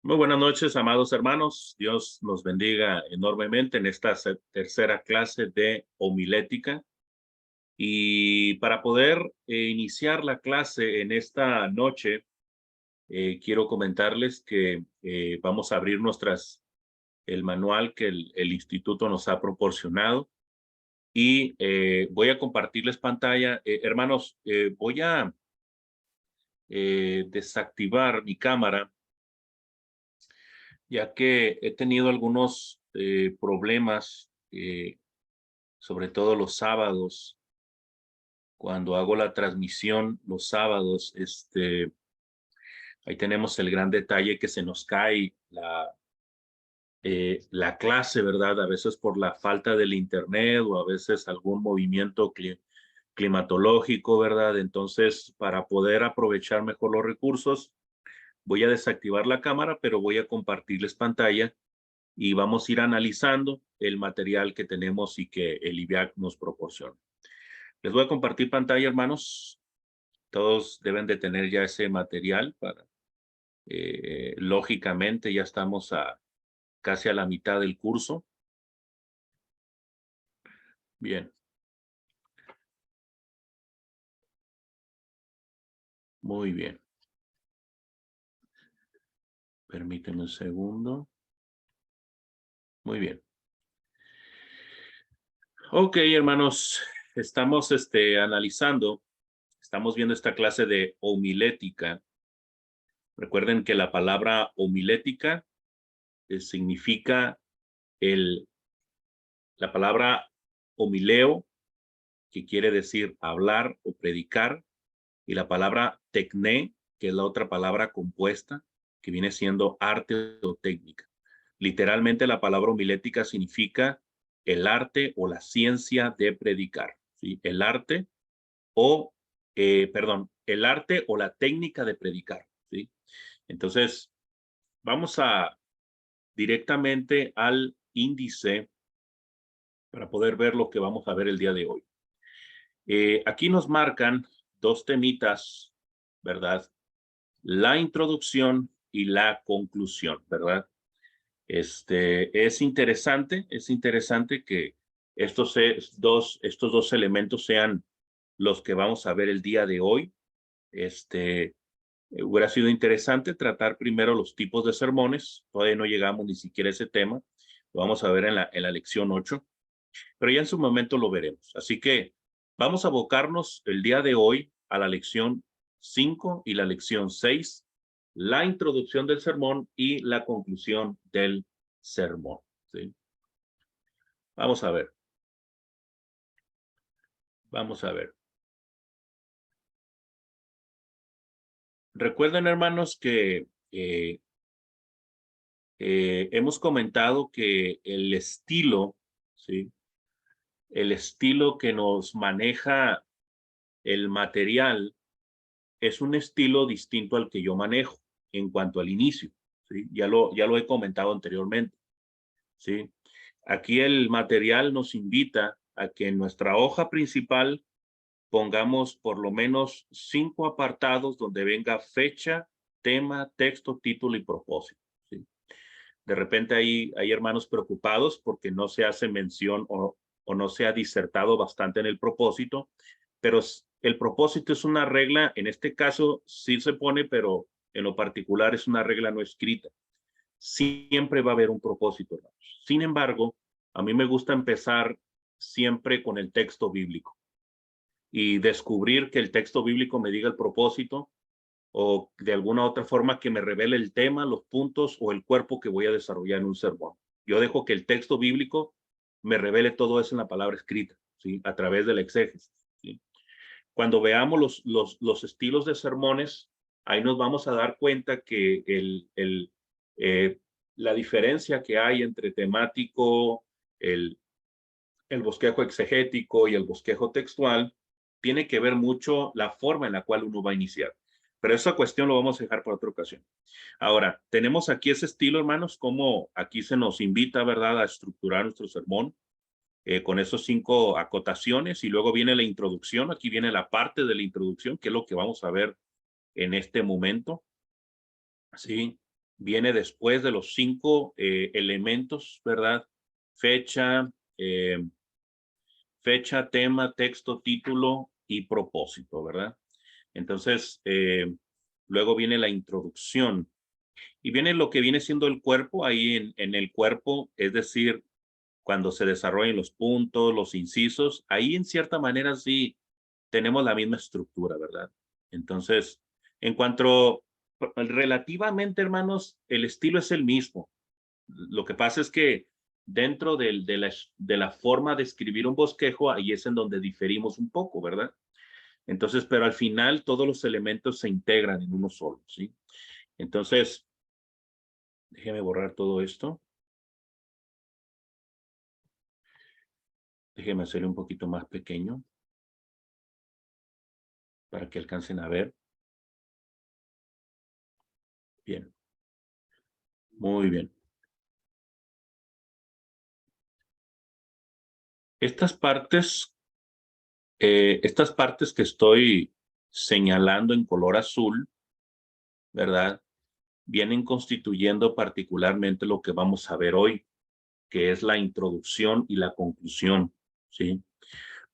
Muy buenas noches, amados hermanos. Dios nos bendiga enormemente en esta tercera clase de homilética. Y para poder iniciar la clase en esta noche, quiero comentarles que vamos a abrir el manual que el instituto nos ha proporcionado y voy a compartirles pantalla. Hermanos, voy a desactivar mi cámara ya que he tenido algunos problemas, sobre todo los sábados, cuando hago la transmisión los sábados, ahí tenemos el gran detalle que se nos cae la clase, ¿verdad? A veces por la falta del internet o a veces algún movimiento climatológico, ¿verdad? Entonces, para poder aprovechar mejor los recursos, voy a desactivar la cámara, pero voy a compartirles pantalla y vamos a ir analizando el material que tenemos y que el IBIAC nos proporciona. Les voy a compartir pantalla, hermanos. Todos deben de tener ya ese material lógicamente ya estamos casi a la mitad del curso. Bien. Muy bien. Permíteme un segundo. Muy bien. Ok, hermanos, estamos analizando, estamos viendo esta clase de homilética. Recuerden que la palabra homilética significa la palabra homileo, que quiere decir hablar o predicar, y la palabra tecné, que es la otra palabra compuesta, que viene siendo arte o técnica. Literalmente la palabra homilética significa el arte o la ciencia de predicar, ¿sí? El arte el arte o la técnica de predicar, ¿sí? Entonces, vamos directamente al índice para poder ver lo que vamos a ver el día de hoy. Aquí nos marcan dos temitas, ¿verdad? La introducción y la conclusión, ¿verdad? Es interesante que estos dos elementos sean los que vamos a ver el día de hoy. Hubiera sido interesante tratar primero los tipos de sermones. Todavía no llegamos ni siquiera a ese tema. Lo vamos a ver en la lección 8, pero ya en su momento lo veremos. Así que vamos a abocarnos el día de hoy a la lección 5 y la lección 6, la introducción del sermón y la conclusión del sermón, ¿sí? Vamos a ver. Vamos a ver. Recuerden, hermanos, que hemos comentado que el estilo, ¿sí? El estilo que nos maneja el material es un estilo distinto al que yo manejo en cuanto al inicio, ¿sí? Ya lo he comentado anteriormente, ¿sí? Aquí el material nos invita a que en nuestra hoja principal pongamos por lo menos 5 apartados donde venga fecha, tema, texto, título y propósito, ¿sí? De repente hay hermanos preocupados porque no se hace mención o no se ha disertado bastante en el propósito, pero el propósito es una regla, en este caso sí se pone, pero en lo particular es una regla no escrita. Siempre va a haber un propósito, hermanos. Sin embargo, a mí me gusta empezar siempre con el texto bíblico y descubrir que el texto bíblico me diga el propósito o de alguna otra forma que me revele el tema, los puntos o el cuerpo que voy a desarrollar en un sermón. Yo dejo que el texto bíblico me revele todo eso en la palabra escrita, ¿sí? A través del exégesis, ¿sí? Cuando veamos los estilos de sermones, ahí nos vamos a dar cuenta que la diferencia que hay entre temático, el bosquejo exegético y el bosquejo textual, tiene que ver mucho la forma en la cual uno va a iniciar. Pero esa cuestión lo vamos a dejar para otra ocasión. Ahora, tenemos aquí ese estilo, hermanos, como aquí se nos invita, ¿verdad?, a estructurar nuestro sermón con esos 5 acotaciones y luego viene la introducción. Aquí viene la parte de la introducción, que es lo que vamos a ver en este momento. Sí. viene después de los 5 elementos, ¿verdad? Fecha, fecha, tema, texto, título y propósito, ¿verdad? Entonces, luego viene la introducción y viene lo que viene siendo el cuerpo ahí en el cuerpo, es decir, cuando se desarrollan los puntos, los incisos, ahí en cierta manera sí tenemos la misma estructura, ¿verdad? Entonces, en cuanto relativamente, hermanos, el estilo es el mismo. Lo que pasa es que dentro de la forma de escribir un bosquejo, ahí es en donde diferimos un poco, ¿verdad? Entonces, pero al final todos los elementos se integran en uno solo, ¿sí? Entonces, déjeme borrar todo esto. Déjeme hacerlo un poquito más pequeño para que alcancen a ver. Bien. Muy bien. Estas partes que estoy señalando en color azul, ¿verdad? Vienen constituyendo particularmente lo que vamos a ver hoy, que es la introducción y la conclusión, ¿sí?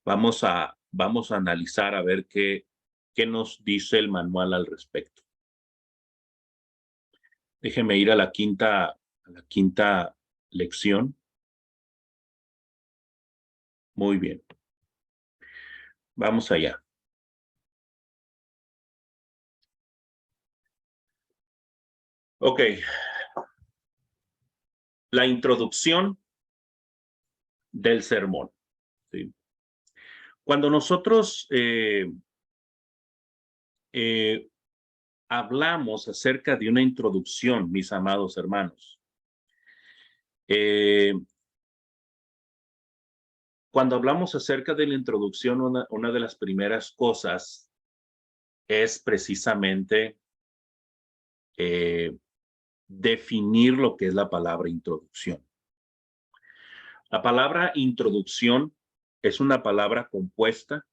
Vamos a analizar a ver qué nos dice el manual al respecto. Déjeme ir a la quinta lección. Muy bien. Vamos allá. Ok. La introducción del sermón, ¿sí? Cuando nosotros hablamos acerca de una introducción, mis amados hermanos, eh, cuando hablamos acerca de la introducción, una de las primeras cosas es precisamente eh, definir lo que es la palabra introducción. La palabra introducción es una palabra compuesta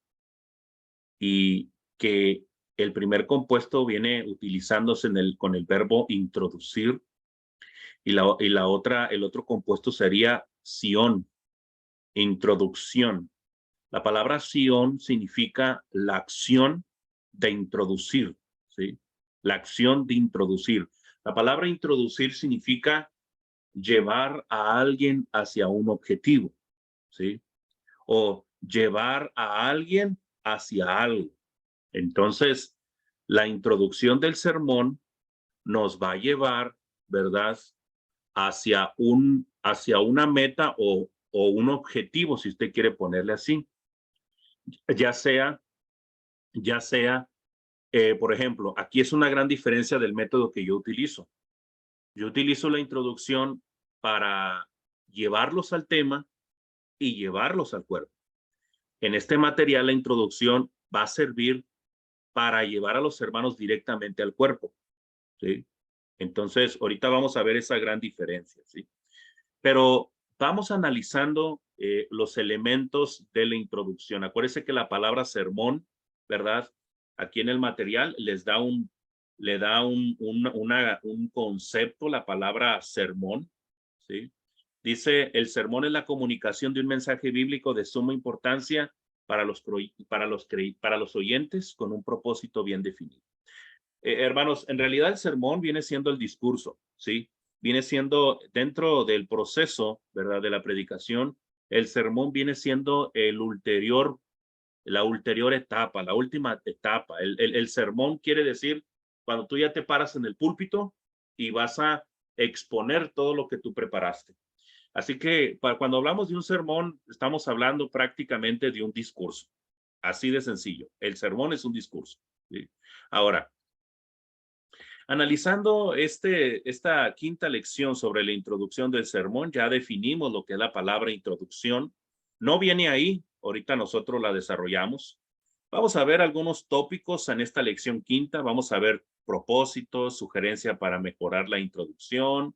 y que el primer compuesto viene utilizándose con el verbo introducir y el otro compuesto sería sion, introducción. La palabra sion significa la acción de introducir, ¿sí? La acción de introducir. La palabra introducir significa llevar a alguien hacia un objetivo, ¿sí? O llevar a alguien hacia algo. Entonces, la introducción del sermón nos va a llevar, ¿verdad?, hacia una meta o un objetivo, si usted quiere ponerle así. Ya sea, ya sea, por ejemplo, aquí es una gran diferencia del método que yo utilizo. Yo utilizo la introducción para llevarlos al tema y llevarlos al cuerpo. En este material, la introducción va a servir para llevar a los hermanos directamente al cuerpo, ¿sí? Entonces, ahorita vamos a ver esa gran diferencia, ¿sí? Pero vamos analizando los elementos de la introducción. Acuérdense que la palabra sermón, ¿verdad? Aquí en el material le da un concepto, la palabra sermón, ¿sí? Dice, el sermón es la comunicación de un mensaje bíblico de suma importancia para los oyentes con un propósito bien definido. Hermanos, en realidad el sermón viene siendo el discurso, ¿sí? Viene siendo dentro del proceso, ¿verdad? De la predicación, el sermón viene siendo la ulterior etapa, la última etapa. El sermón quiere decir cuando tú ya te paras en el púlpito y vas a exponer todo lo que tú preparaste. Así que cuando hablamos de un sermón, estamos hablando prácticamente de un discurso. Así de sencillo. El sermón es un discurso, ¿sí? Ahora, analizando esta quinta lección sobre la introducción del sermón, ya definimos lo que es la palabra introducción. No viene ahí, ahorita nosotros la desarrollamos. Vamos a ver algunos tópicos en esta lección quinta. Vamos a ver propósitos, sugerencia para mejorar la introducción,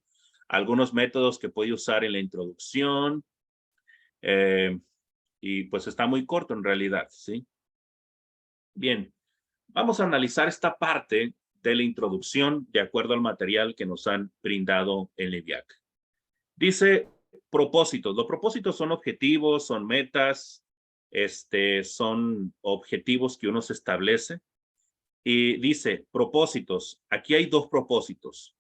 algunos métodos que puede usar en la introducción. Y pues está muy corto en realidad, ¿sí? Bien, vamos a analizar esta parte de la introducción de acuerdo al material que nos han brindado en LEVIAC. Dice propósitos. Los propósitos son objetivos, son metas, son objetivos que uno se establece. Y dice propósitos. Aquí hay dos propósitos.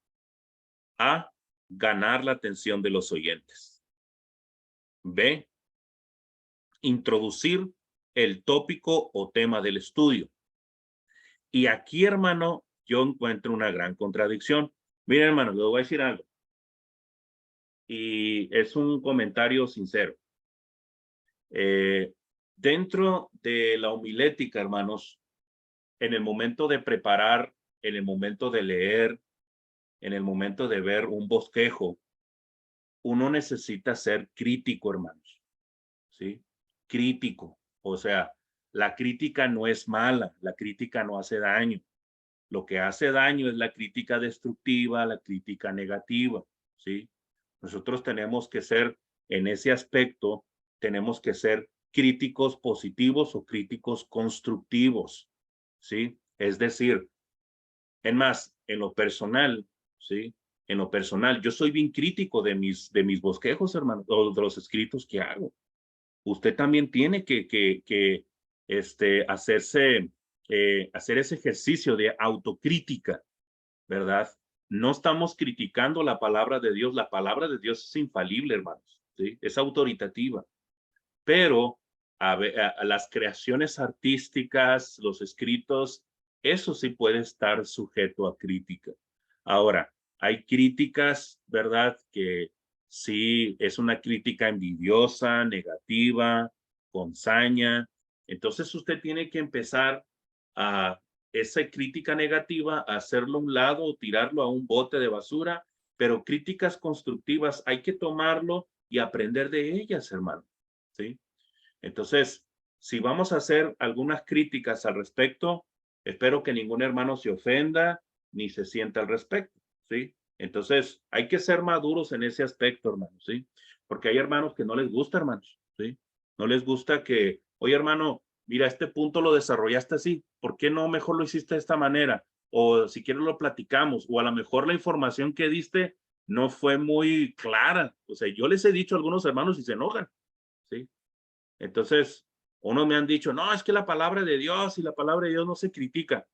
A, ganar la atención de los oyentes. B, introducir el tópico o tema del estudio. Y aquí, hermano, yo encuentro una gran contradicción. Miren, hermano, les voy a decir algo. Y es un comentario sincero. Dentro de la homilética, hermanos, en el momento de preparar, en el momento de leer, en el momento de ver un bosquejo, uno necesita ser crítico, hermanos. ¿Sí? Crítico. O sea, la crítica no es mala, la crítica no hace daño. Lo que hace daño es la crítica destructiva, la crítica negativa, ¿sí? Nosotros tenemos que ser, en ese aspecto, tenemos que ser críticos positivos o críticos constructivos, ¿sí? Es decir, en más, en lo personal, ¿sí? En lo personal, yo soy bien crítico de mis bosquejos, hermano, o de los escritos que hago. Usted también tiene que hacerse, hacer ese ejercicio de autocrítica, ¿verdad? No estamos criticando la palabra de Dios es infalible, hermanos, ¿sí? Es autoritativa, pero a las creaciones artísticas, los escritos, eso sí puede estar sujeto a crítica. Ahora, hay críticas, ¿verdad? Que sí es una crítica envidiosa, negativa, con saña. Entonces usted tiene que empezar a esa crítica negativa, a hacerlo a un lado o tirarlo a un bote de basura, pero críticas constructivas hay que tomarlo y aprender de ellas, hermano. ¿Sí? Entonces, si vamos a hacer algunas críticas al respecto, espero que ningún hermano se ofenda ni se sienta al respecto, ¿sí? Entonces, hay que ser maduros en ese aspecto, hermanos, ¿sí? Porque hay hermanos que no les gusta, hermanos, ¿sí? No les gusta que, oye, hermano, mira, este punto lo desarrollaste así, ¿por qué no mejor lo hiciste de esta manera? O si quieres lo platicamos, o a lo mejor la información que diste no fue muy clara. O sea, yo les he dicho a algunos hermanos y se enojan, ¿sí? Entonces, unos me han dicho, no, es que la palabra de Dios y la palabra de Dios no se critica.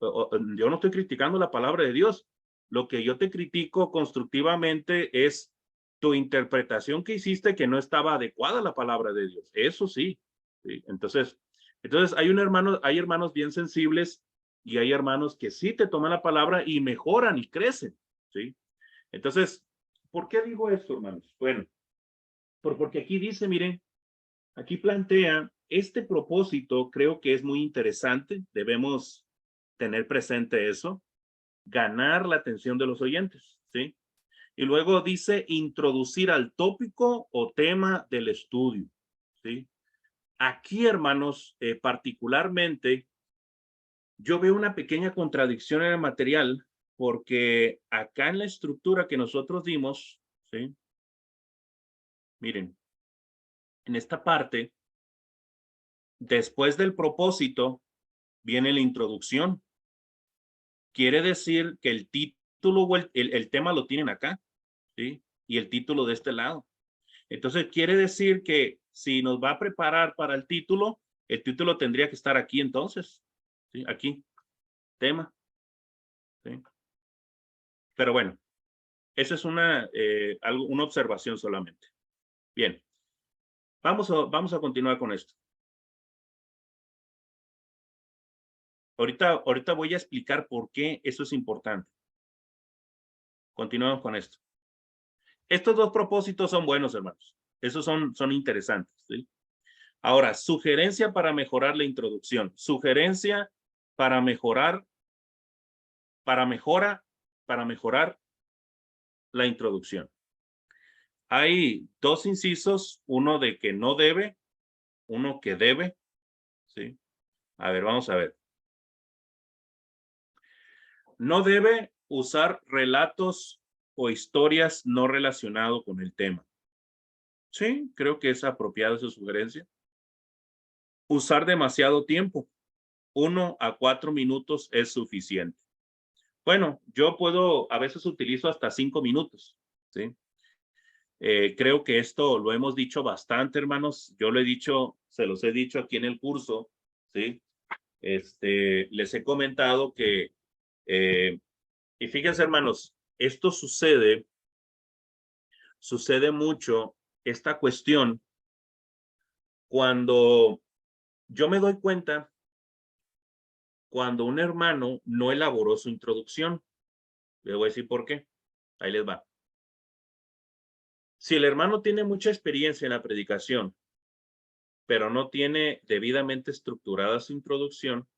Yo no estoy criticando la palabra de Dios. Lo que yo te critico constructivamente es tu interpretación que hiciste que no estaba adecuada a la palabra de Dios. Eso sí. ¿Sí? Entonces hay hermanos bien sensibles y hay hermanos que sí te toman la palabra y mejoran y crecen. ¿Sí? Entonces, ¿por qué digo esto, hermanos? Bueno, porque aquí dice, miren, aquí plantea este propósito, creo que es muy interesante, debemos tener presente eso, ganar la atención de los oyentes, ¿sí? Y luego dice introducir al tópico o tema del estudio, ¿sí? Aquí, hermanos, particularmente, yo veo una pequeña contradicción en el material, porque acá en la estructura que nosotros dimos, ¿sí? Miren, en esta parte, después del propósito, viene la introducción. Quiere decir que el título o el tema lo tienen acá, ¿sí? Y el título de este lado. Entonces, quiere decir que si nos va a preparar para el título tendría que estar aquí entonces, ¿sí? Aquí, tema, ¿sí? Pero bueno, esa es una observación solamente. Bien, vamos a continuar con esto. Ahorita voy a explicar por qué eso es importante. Continuamos con esto. Estos dos propósitos son buenos, hermanos. Esos son interesantes, ¿sí? Ahora, sugerencia para mejorar la introducción. Sugerencia para mejorar la introducción. Hay dos incisos, uno de que no debe, uno que debe, ¿sí? A ver, vamos a ver. No debe usar relatos o historias no relacionados con el tema. Sí, creo que es apropiada esa sugerencia. Usar demasiado tiempo. 1 a 4 minutos es suficiente. Bueno, yo puedo, a veces utilizo hasta 5 minutos, ¿sí? Creo que esto lo hemos dicho bastante, hermanos. Yo lo he dicho, se los he dicho aquí en el curso, ¿sí? Les he comentado que, y fíjense, hermanos, esto sucede mucho, esta cuestión, cuando yo me doy cuenta, cuando un hermano no elaboró su introducción. Les voy a decir por qué. Ahí les va. Si el hermano tiene mucha experiencia en la predicación, pero no tiene debidamente estructurada su introducción,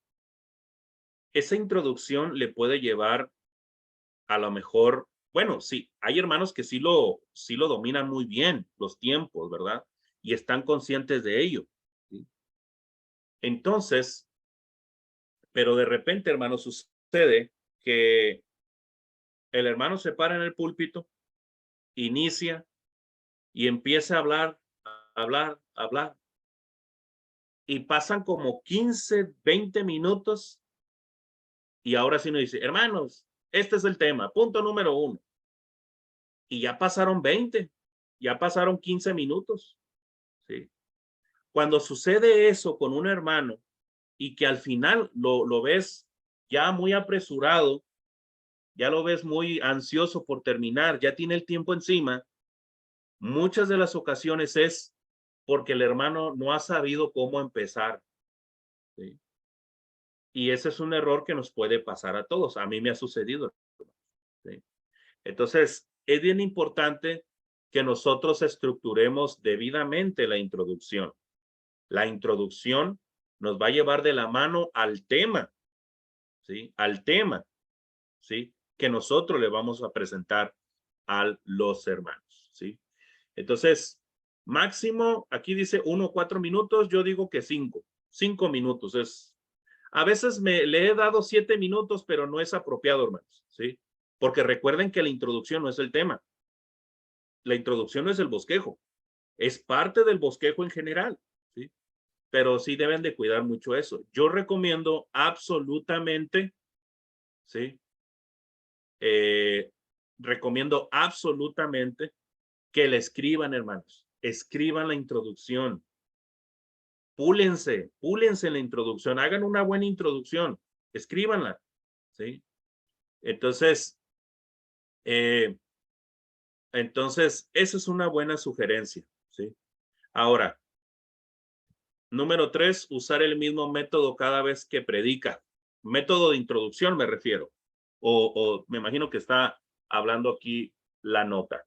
esa introducción le puede llevar a lo mejor, bueno, sí, hay hermanos que sí lo dominan muy bien, los tiempos, ¿verdad? Y están conscientes de ello, ¿sí? Entonces, pero de repente, hermano, sucede que el hermano se para en el púlpito, inicia y empieza a hablar, hablar, y pasan como 15, 20 minutos y ahora sí nos dice, hermanos, este es el tema, punto número 1. Y ya pasaron 20, ya pasaron 15 minutos, ¿sí? Cuando sucede eso con un hermano y que al final lo ves ya muy apresurado, ya lo ves muy ansioso por terminar, ya tiene el tiempo encima, muchas de las ocasiones es porque el hermano no ha sabido cómo empezar, ¿sí? Y ese es un error que nos puede pasar a todos. A mí me ha sucedido, ¿sí? Entonces, es bien importante que nosotros estructuremos debidamente la introducción. La introducción nos va a llevar de la mano al tema, ¿sí? Al tema, ¿sí? Que nosotros le vamos a presentar a los hermanos, ¿sí? Entonces, máximo, aquí dice 1 o 4 minutos, yo digo que 5. 5 minutos es. A veces le he dado 7 minutos, pero no es apropiado, hermanos, ¿sí? Porque recuerden que la introducción no es el tema. La introducción no es el bosquejo. Es parte del bosquejo en general, ¿sí? Pero sí deben de cuidar mucho eso. Yo recomiendo absolutamente, ¿sí? Recomiendo absolutamente que le escriban, hermanos. Escriban la introducción. Púlense en la introducción. Hagan una buena introducción. Escríbanla, ¿sí? Entonces, eh, esa es una buena sugerencia, ¿sí? Ahora, número 3, usar el mismo método cada vez que predica. Método de introducción me refiero. O me imagino que está hablando aquí la nota.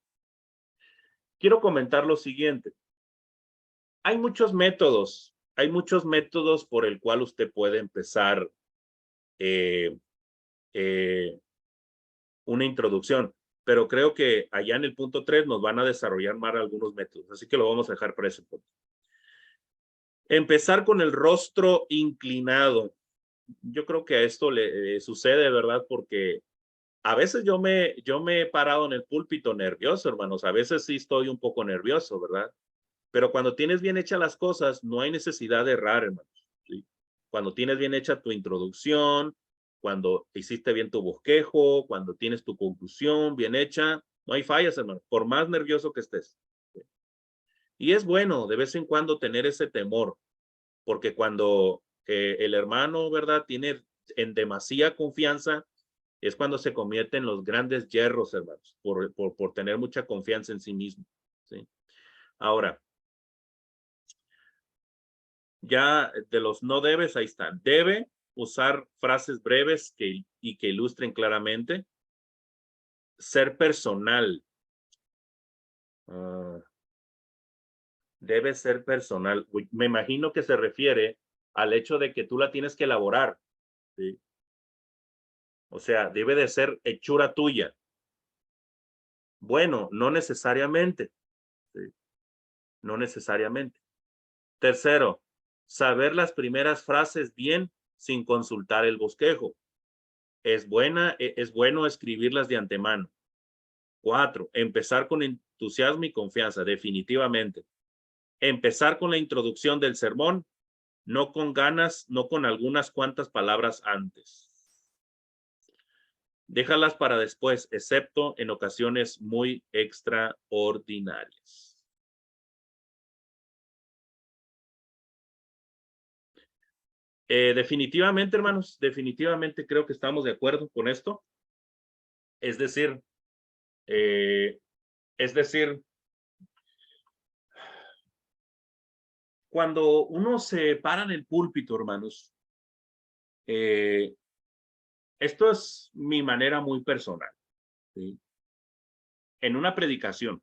Quiero comentar lo siguiente. Hay muchos métodos por el cual usted puede empezar eh, eh, una introducción, pero creo que allá en el punto 3 nos van a desarrollar más algunos métodos, así que lo vamos a dejar para ese punto. Empezar con el rostro inclinado. Yo creo que a esto le sucede, ¿verdad? Porque a veces yo me he parado en el púlpito nervioso, hermanos. A veces sí estoy un poco nervioso, ¿verdad? Pero cuando tienes bien hechas las cosas, no hay necesidad de errar, hermanos, ¿sí? Cuando tienes bien hecha tu introducción, cuando hiciste bien tu bosquejo, cuando tienes tu conclusión bien hecha, no hay fallas, hermano, por más nervioso que estés, ¿sí? Y es bueno de vez en cuando tener ese temor, porque cuando el hermano, ¿verdad?, tiene en demasía confianza, es cuando se convierte en los grandes hierros, hermanos, por tener mucha confianza en sí mismo, ¿sí? Ahora, ya de los no debes, ahí está. Debe usar frases breves y que ilustren claramente. Ser personal. Uh, debe ser personal. Me imagino que se refiere al hecho de que tú la tienes que elaborar, ¿sí? O sea, debe de ser hechura tuya. Bueno, no necesariamente, ¿sí? No necesariamente. Tercero, saber las primeras frases bien sin consultar el bosquejo. Es bueno escribirlas de antemano. 4, empezar con entusiasmo y confianza, definitivamente. Empezar con la introducción del sermón, no con ganas, no con algunas cuantas palabras antes. Déjalas para después, excepto en ocasiones muy extraordinarias. Definitivamente, hermanos, definitivamente creo que estamos de acuerdo con esto. Es decir, eh, es decir, cuando uno se para en el púlpito, hermanos, eh, esto es mi manera muy personal, ¿sí? En una predicación,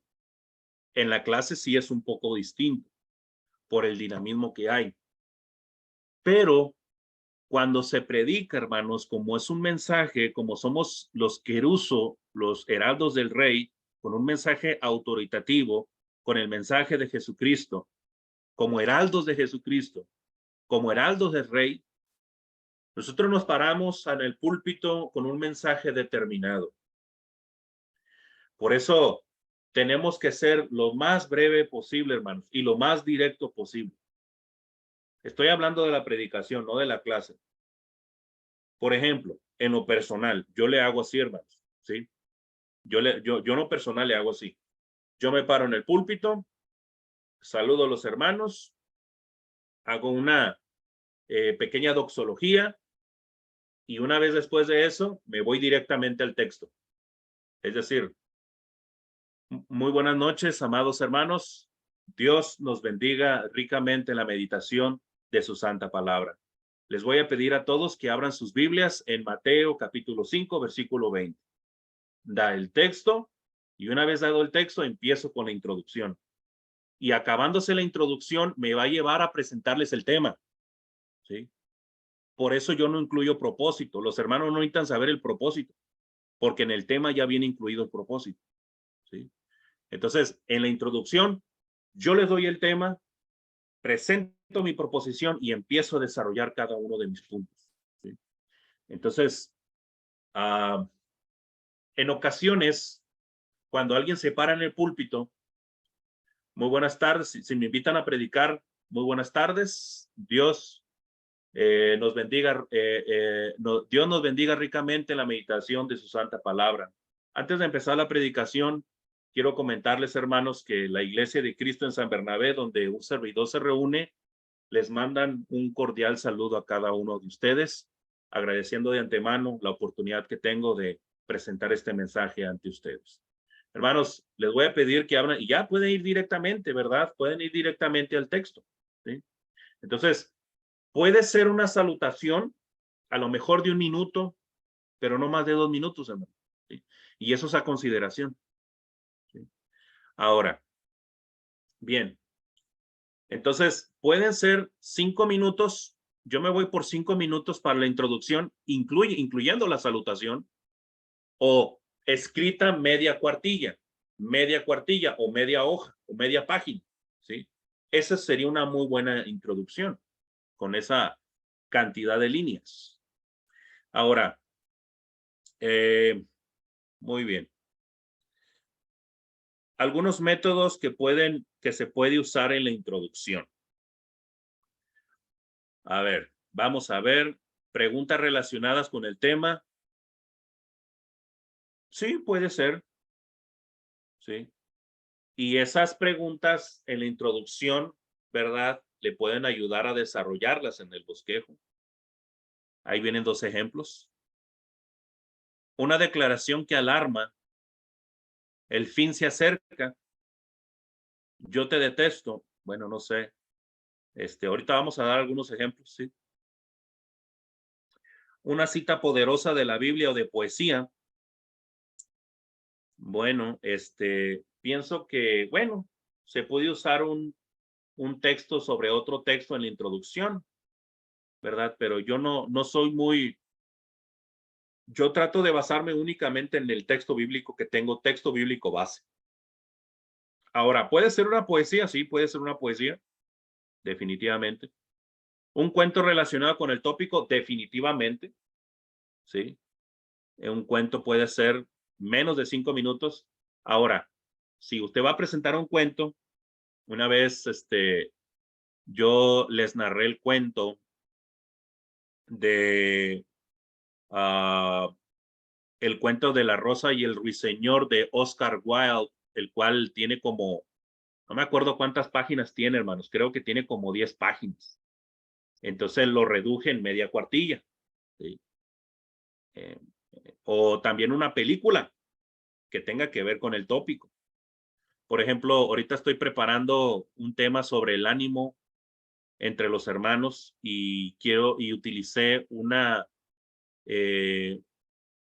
en la clase sí es un poco distinto por el dinamismo que hay, pero cuando se predica, hermanos, como es un mensaje, como somos los queruso, los heraldos del rey, con un mensaje autoritativo, con el mensaje de Jesucristo, como heraldos de Jesucristo, como heraldos del rey, nosotros nos paramos en el púlpito con un mensaje determinado. Por eso tenemos que ser lo más breve posible, hermanos, y lo más directo posible. Estoy hablando de la predicación, no de la clase. Por ejemplo, en lo personal, yo le hago así, hermanos, ¿sí? Yo en lo personal le hago así. Yo me paro en el púlpito, saludo a los hermanos, hago una pequeña doxología y una vez después de eso me voy directamente al texto. Es decir, muy buenas noches, amados hermanos. Dios nos bendiga ricamente en la meditación de su santa palabra. Les voy a pedir a todos que abran sus Biblias en Mateo capítulo 5, versículo 20. Da el texto y una vez dado el texto empiezo con la introducción. Y acabándose la introducción me va a llevar a presentarles el tema, ¿sí? Por eso yo no incluyo propósito. Los hermanos no necesitan saber el propósito, porque en el tema ya viene incluido el propósito, ¿sí? Entonces, en la introducción, yo les doy el tema, presento mi proposición y empiezo a desarrollar cada uno de mis puntos, ¿sí? Entonces, en ocasiones, cuando alguien se para en el púlpito, muy buenas tardes, si me invitan a predicar, muy buenas tardes, Dios nos bendiga, Dios nos bendiga ricamente la meditación de su santa palabra. Antes de empezar la predicación, quiero comentarles, hermanos, que la Iglesia de Cristo en San Bernabé, donde un servidor se reúne, les mandan un cordial saludo a cada uno de ustedes, agradeciendo de antemano la oportunidad que tengo de presentar este mensaje ante ustedes. Hermanos, les voy a pedir que abran, y ya pueden ir directamente, ¿verdad? Pueden ir directamente al texto, ¿sí? Entonces, puede ser una salutación, a lo mejor de 1 minuto, pero no más de 2 minutos, hermano, ¿sí? Y eso es a consideración, ¿sí? Ahora, bien, entonces pueden ser 5 minutos. Yo me voy por 5 minutos para la introducción, incluyendo la salutación, o escrita media cuartilla o media hoja o media página, ¿sí? Esa sería una muy buena introducción con esa cantidad de líneas. Ahora, muy bien. Algunos métodos que se puede usar en la introducción. A ver, vamos a ver. Preguntas relacionadas con el tema. Sí, puede ser. Sí. Y esas preguntas en la introducción, ¿verdad? Le pueden ayudar a desarrollarlas en el bosquejo. Ahí vienen 2 ejemplos. Una declaración que alarma. El fin se acerca. Yo te detesto. Bueno, no sé. Ahorita vamos a dar algunos ejemplos, sí. Una cita poderosa de la Biblia o de poesía. Bueno, pienso que, bueno, se puede usar un texto sobre otro texto en la introducción, ¿verdad? Pero yo no soy muy, yo trato de basarme únicamente en el texto bíblico que tengo, texto bíblico base. Ahora, ¿puede ser una poesía? Sí, puede ser una poesía, definitivamente. Un cuento relacionado con el tópico, definitivamente, sí. Un cuento puede ser menos de 5 minutos. Ahora, si usted va a presentar un cuento, una vez, yo les narré el cuento de El cuento de la rosa y el ruiseñor de Oscar Wilde, el cual tiene como, no me acuerdo cuántas páginas tiene, hermanos, creo que tiene como 10 páginas. Entonces lo reduje en media cuartilla. ¿Sí? Eh, o también una película que tenga que ver con el tópico. Por ejemplo, ahorita estoy preparando un tema sobre el ánimo entre los hermanos y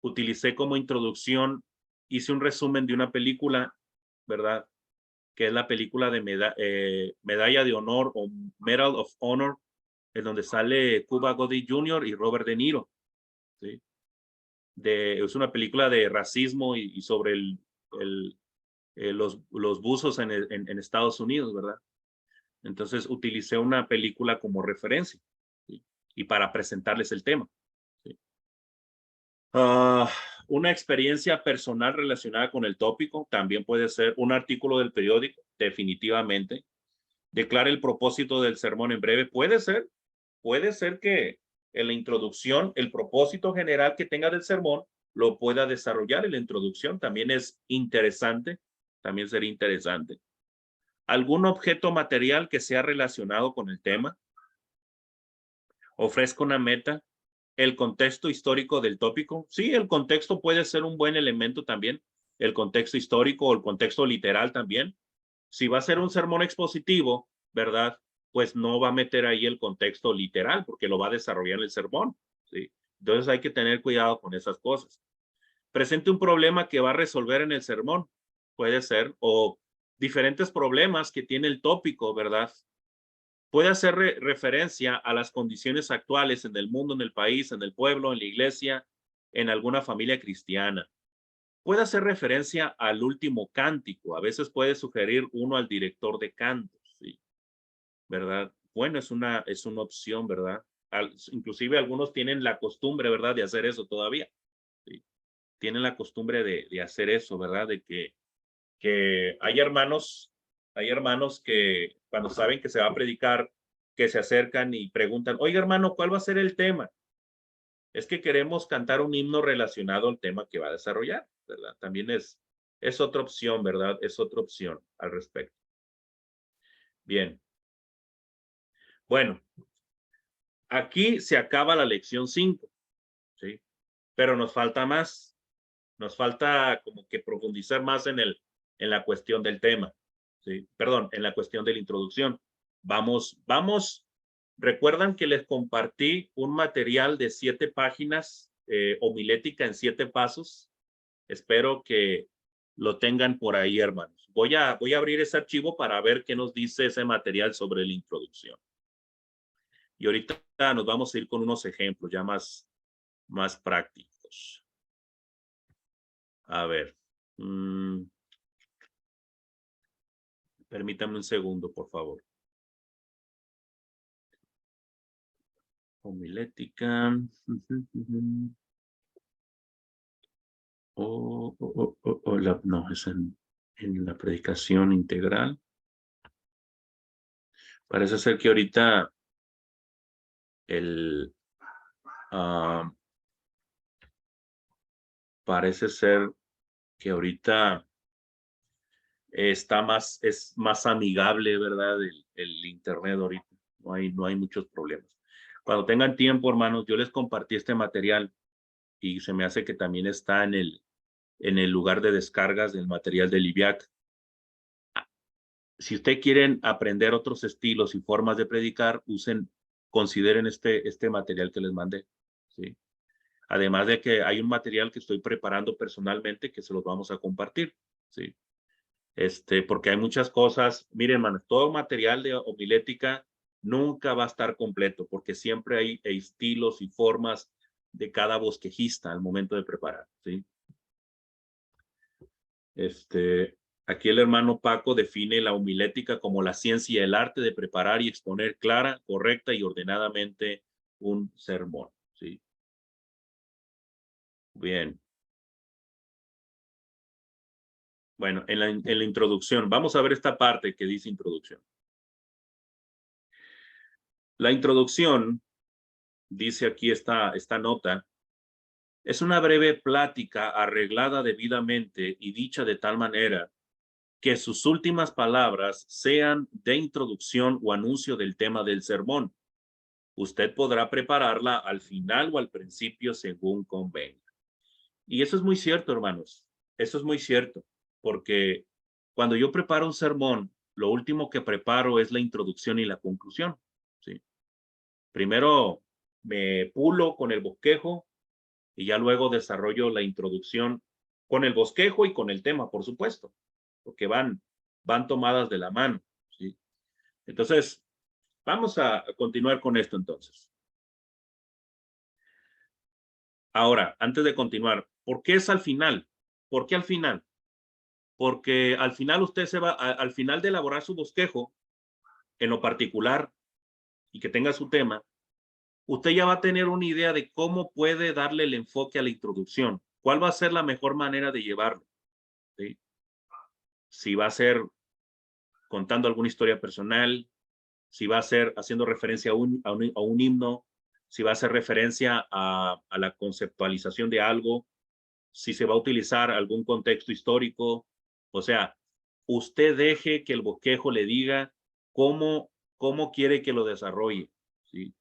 utilicé como introducción, hice un resumen de una película, ¿verdad? Que es la película de Medalla de Honor o Medal of Honor, en donde sale Cuba Gooding Jr. y Robert De Niro, ¿sí? Es una película de racismo y sobre los buzos en Estados Unidos, ¿verdad? Entonces utilicé una película como referencia, ¿sí? Y para presentarles el tema. ¿Sí? Ah, una experiencia personal relacionada con el tópico también puede ser un artículo del periódico, definitivamente. Declara el propósito del sermón en breve. Puede ser que en la introducción, el propósito general que tenga del sermón lo pueda desarrollar en la introducción. También es interesante, también sería interesante. ¿Algún objeto material que sea relacionado con el tema? ¿Ofrezca una meta? ¿El contexto histórico del tópico? Sí, el contexto puede ser un buen elemento también. El contexto histórico o el contexto literal también. Si va a ser un sermón expositivo, ¿verdad? Pues no va a meter ahí el contexto literal porque lo va a desarrollar en el sermón, ¿sí? Entonces hay que tener cuidado con esas cosas. Presente un problema que va a resolver en el sermón, puede ser, o diferentes problemas que tiene el tópico, ¿verdad? Puede hacer referencia a las condiciones actuales en el mundo, en el país, en el pueblo, en la iglesia, en alguna familia cristiana. Puede hacer referencia al último cántico. A veces puede sugerir uno al director de cantos, ¿sí? ¿Verdad? Bueno, es una opción, ¿verdad? Inclusive algunos tienen la costumbre, ¿verdad? De hacer eso todavía, ¿sí? Tienen la costumbre de hacer eso, ¿verdad? De que hay hermanos que cuando saben que se va a predicar, que se acercan y preguntan, oiga hermano, ¿cuál va a ser el tema? Es que queremos cantar un himno relacionado al tema que va a desarrollar, ¿verdad? También es otra opción, ¿verdad? Es otra opción al respecto. Bien. Bueno, aquí se acaba la lección 5, ¿sí? Pero nos falta más. Nos falta como que profundizar más en la cuestión del tema, ¿sí? Perdón, en la cuestión de la introducción. Vamos. Recuerdan que les compartí un material de 7 páginas, homilética en 7 pasos. Espero que lo tengan por ahí, hermanos. Voy a abrir ese archivo para ver qué nos dice ese material sobre la introducción. Y ahorita nos vamos a ir con unos ejemplos ya más prácticos. A ver. Permítame un segundo, por favor. Homilética. No, es en la predicación integral. Parece ser que ahorita parece ser que ahorita es más amigable, ¿verdad? El internet ahorita. No hay muchos problemas. Cuando tengan tiempo, hermanos, yo les compartí este material y se me hace que también está en el lugar de descargas del material de Liviac. Si ustedes quieren aprender otros estilos y formas de predicar, consideren este material que les mandé, ¿sí? Además de que hay un material que estoy preparando personalmente que se los vamos a compartir, ¿sí? Porque hay muchas cosas. Miren, hermanos, todo material de homilética nunca va a estar completo porque siempre hay estilos y formas de cada bosquejista al momento de preparar, ¿sí? Aquí el hermano Paco define la homilética como la ciencia y el arte de preparar y exponer clara, correcta y ordenadamente un sermón, ¿sí? Bien. Bueno, en la introducción, vamos a ver esta parte que dice introducción. La introducción, dice aquí esta nota, Es una breve plática arreglada debidamente y dicha de tal manera que sus últimas palabras sean de introducción o anuncio del tema del sermón. Usted podrá prepararla al final o al principio según convenga. Y eso es muy cierto, hermanos. Eso es muy cierto, porque cuando yo preparo un sermón, lo último que preparo es la introducción y la conclusión. ¿Sí? Primero me pulo con el bosquejo y ya luego desarrollo la introducción con el bosquejo y con el tema, por supuesto, porque van tomadas de la mano. ¿Sí? Entonces, vamos a continuar con esto entonces. Ahora, antes de continuar, ¿por qué es al final? ¿Por qué al final? Porque al final usted se va, al final de elaborar su bosquejo, en lo particular, y que tenga su tema, usted ya va a tener una idea de cómo puede darle el enfoque a la introducción, cuál va a ser la mejor manera de llevarlo. ¿Sí? Si va a ser contando alguna historia personal, si va a ser haciendo referencia a un himno, si va a hacer referencia a la conceptualización de algo, si se va a utilizar algún contexto histórico. O sea, usted deje que el bosquejo le diga cómo quiere que lo desarrolle. ¿Sí?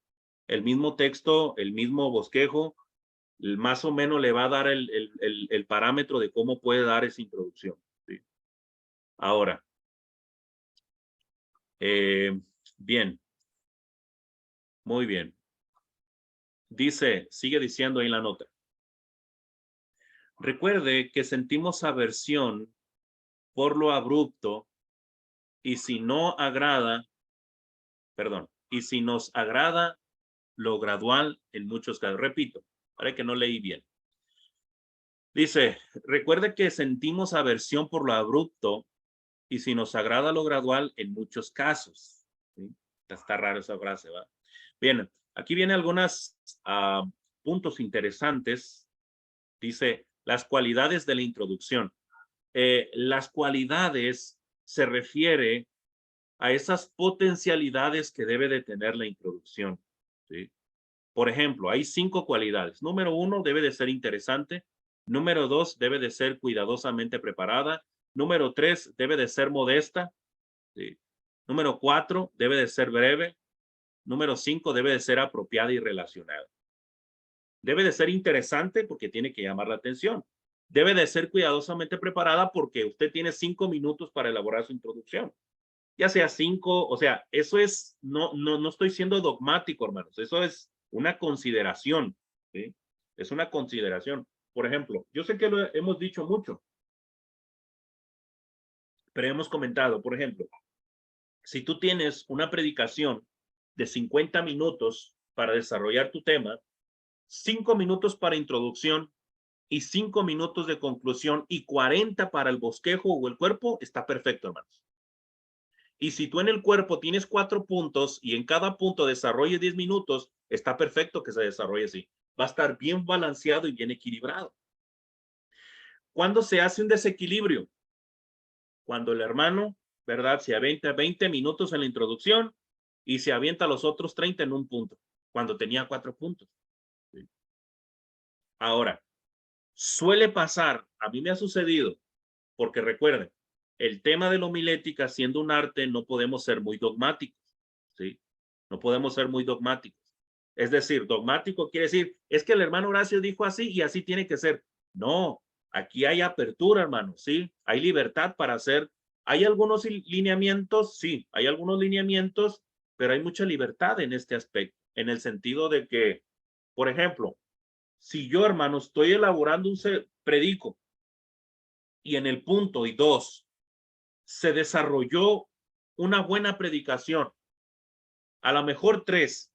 El mismo texto, el mismo bosquejo, más o menos le va a dar el parámetro de cómo puede dar esa introducción. ¿Sí? Ahora, bien, muy bien. Dice, sigue diciendo ahí en la nota. Recuerde que sentimos aversión por lo abrupto y si no agrada, perdón, y si nos agrada lo gradual en muchos casos. Repito, para que no leí bien. Dice, recuerde que sentimos aversión por lo abrupto y si nos agrada lo gradual en muchos casos. ¿Sí? Está raro esa frase, ¿va? Bien, aquí vienen algunos puntos interesantes. Dice, las cualidades de la introducción. Las cualidades se refiere a esas potencialidades que debe de tener la introducción. ¿Sí? Por ejemplo, hay 5 cualidades. Número 1, debe de ser interesante. Número 2, debe de ser cuidadosamente preparada. Número 3, debe de ser modesta. ¿Sí? Número 4, debe de ser breve. Número 5, debe de ser apropiada y relacionada. Debe de ser interesante porque tiene que llamar la atención. Debe de ser cuidadosamente preparada porque usted tiene 5 minutos para elaborar su introducción. Ya sea 5, o sea, eso es, no estoy siendo dogmático, hermanos, eso es una consideración, ¿sí? Es una consideración. Por ejemplo, yo sé que lo hemos dicho mucho, pero hemos comentado, por ejemplo, si tú tienes una predicación de 50 minutos para desarrollar tu tema, 5 minutos para introducción y 5 minutos de conclusión y 40 para el bosquejo o el cuerpo, está perfecto, hermanos. Y si tú en el cuerpo tienes 4 puntos y en cada punto desarrolle 10 minutos, está perfecto que se desarrolle así. Va a estar bien balanceado y bien equilibrado. ¿Cuándo se hace un desequilibrio? Cuando el hermano, ¿verdad? Se avienta 20 minutos en la introducción y se avienta los otros 30 en un punto, cuando tenía 4 puntos. ¿Sí? Ahora, suele pasar, a mí me ha sucedido, porque recuerden, el tema de la homilética, siendo un arte, no podemos ser muy dogmáticos, ¿sí? No podemos ser muy dogmáticos. Es decir, dogmático quiere decir, es que el hermano Horacio dijo así y así tiene que ser. No, aquí hay apertura, hermano, ¿sí? Hay libertad para hacer. Hay algunos lineamientos, sí, hay algunos lineamientos, pero hay mucha libertad en este aspecto, en el sentido de que, por ejemplo, si yo, hermano, estoy elaborando un predico y en el punto y 2 se desarrolló una buena predicación, a lo mejor 3,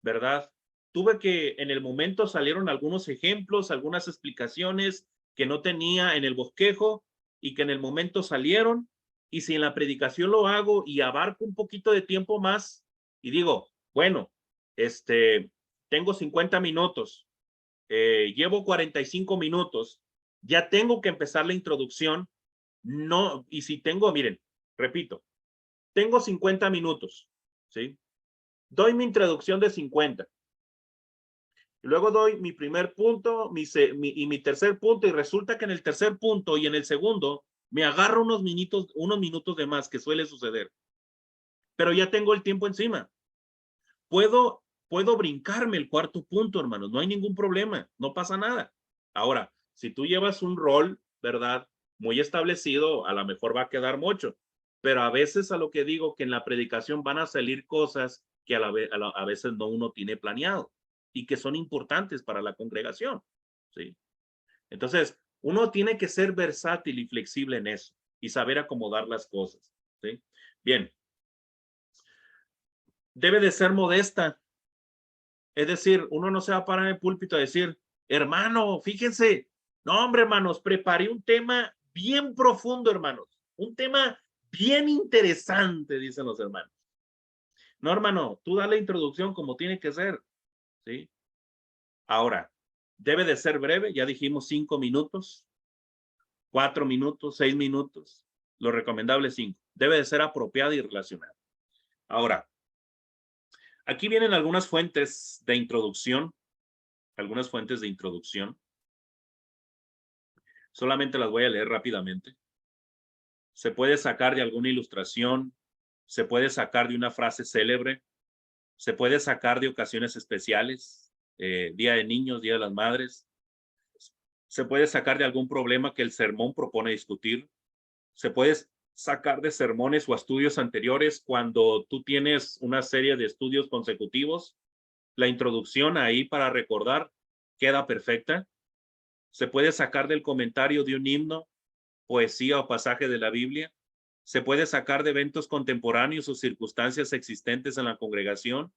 ¿verdad? Tuve que en el momento salieron algunos ejemplos, algunas explicaciones que no tenía en el bosquejo y que en el momento salieron. Y si en la predicación lo hago y abarco un poquito de tiempo más y digo, bueno, tengo 50 minutos, llevo 45 minutos, ya tengo que empezar la introducción. No, y si tengo, miren, repito, tengo 50 minutos, ¿sí? Doy mi introducción de 50. Y luego doy mi primer punto y mi tercer punto, y resulta que en el tercer punto y en el segundo me agarro unos minutos de más, que suele suceder. Pero ya tengo el tiempo encima. Puedo brincarme el cuarto punto, hermanos, no hay ningún problema, no pasa nada. Ahora, si tú llevas un rol, ¿verdad? Muy establecido, a lo mejor va a quedar mucho, pero a veces a lo que digo que en la predicación van a salir cosas que a veces no uno tiene planeado y que son importantes para la congregación, ¿sí? Entonces, uno tiene que ser versátil y flexible en eso y saber acomodar las cosas, ¿sí? Bien. Debe de ser modesta. Es decir, uno no se va a parar en el púlpito a decir, hermano, fíjense, no, hombre, hermanos, preparé un tema bien profundo, hermanos, un tema bien interesante, dicen los hermanos. No, hermano, tú da la introducción como tiene que ser, ¿sí? Ahora, debe de ser breve, ya dijimos 5 minutos, 4 minutos, 6 minutos, lo recomendable es 5. Debe de ser apropiada y relacionada. Ahora, aquí vienen algunas fuentes de introducción, solamente las voy a leer rápidamente. Se puede sacar de alguna ilustración, se puede sacar de una frase célebre, se puede sacar de ocasiones especiales, Día de Niños, Día de las Madres, se puede sacar de algún problema que el sermón propone discutir, se puede sacar de sermones o estudios anteriores cuando tú tienes una serie de estudios consecutivos. La introducción ahí para recordar queda perfecta. Se puede sacar del comentario de un himno, poesía o pasaje de la Biblia. Se puede sacar de eventos contemporáneos o circunstancias existentes en la congregación.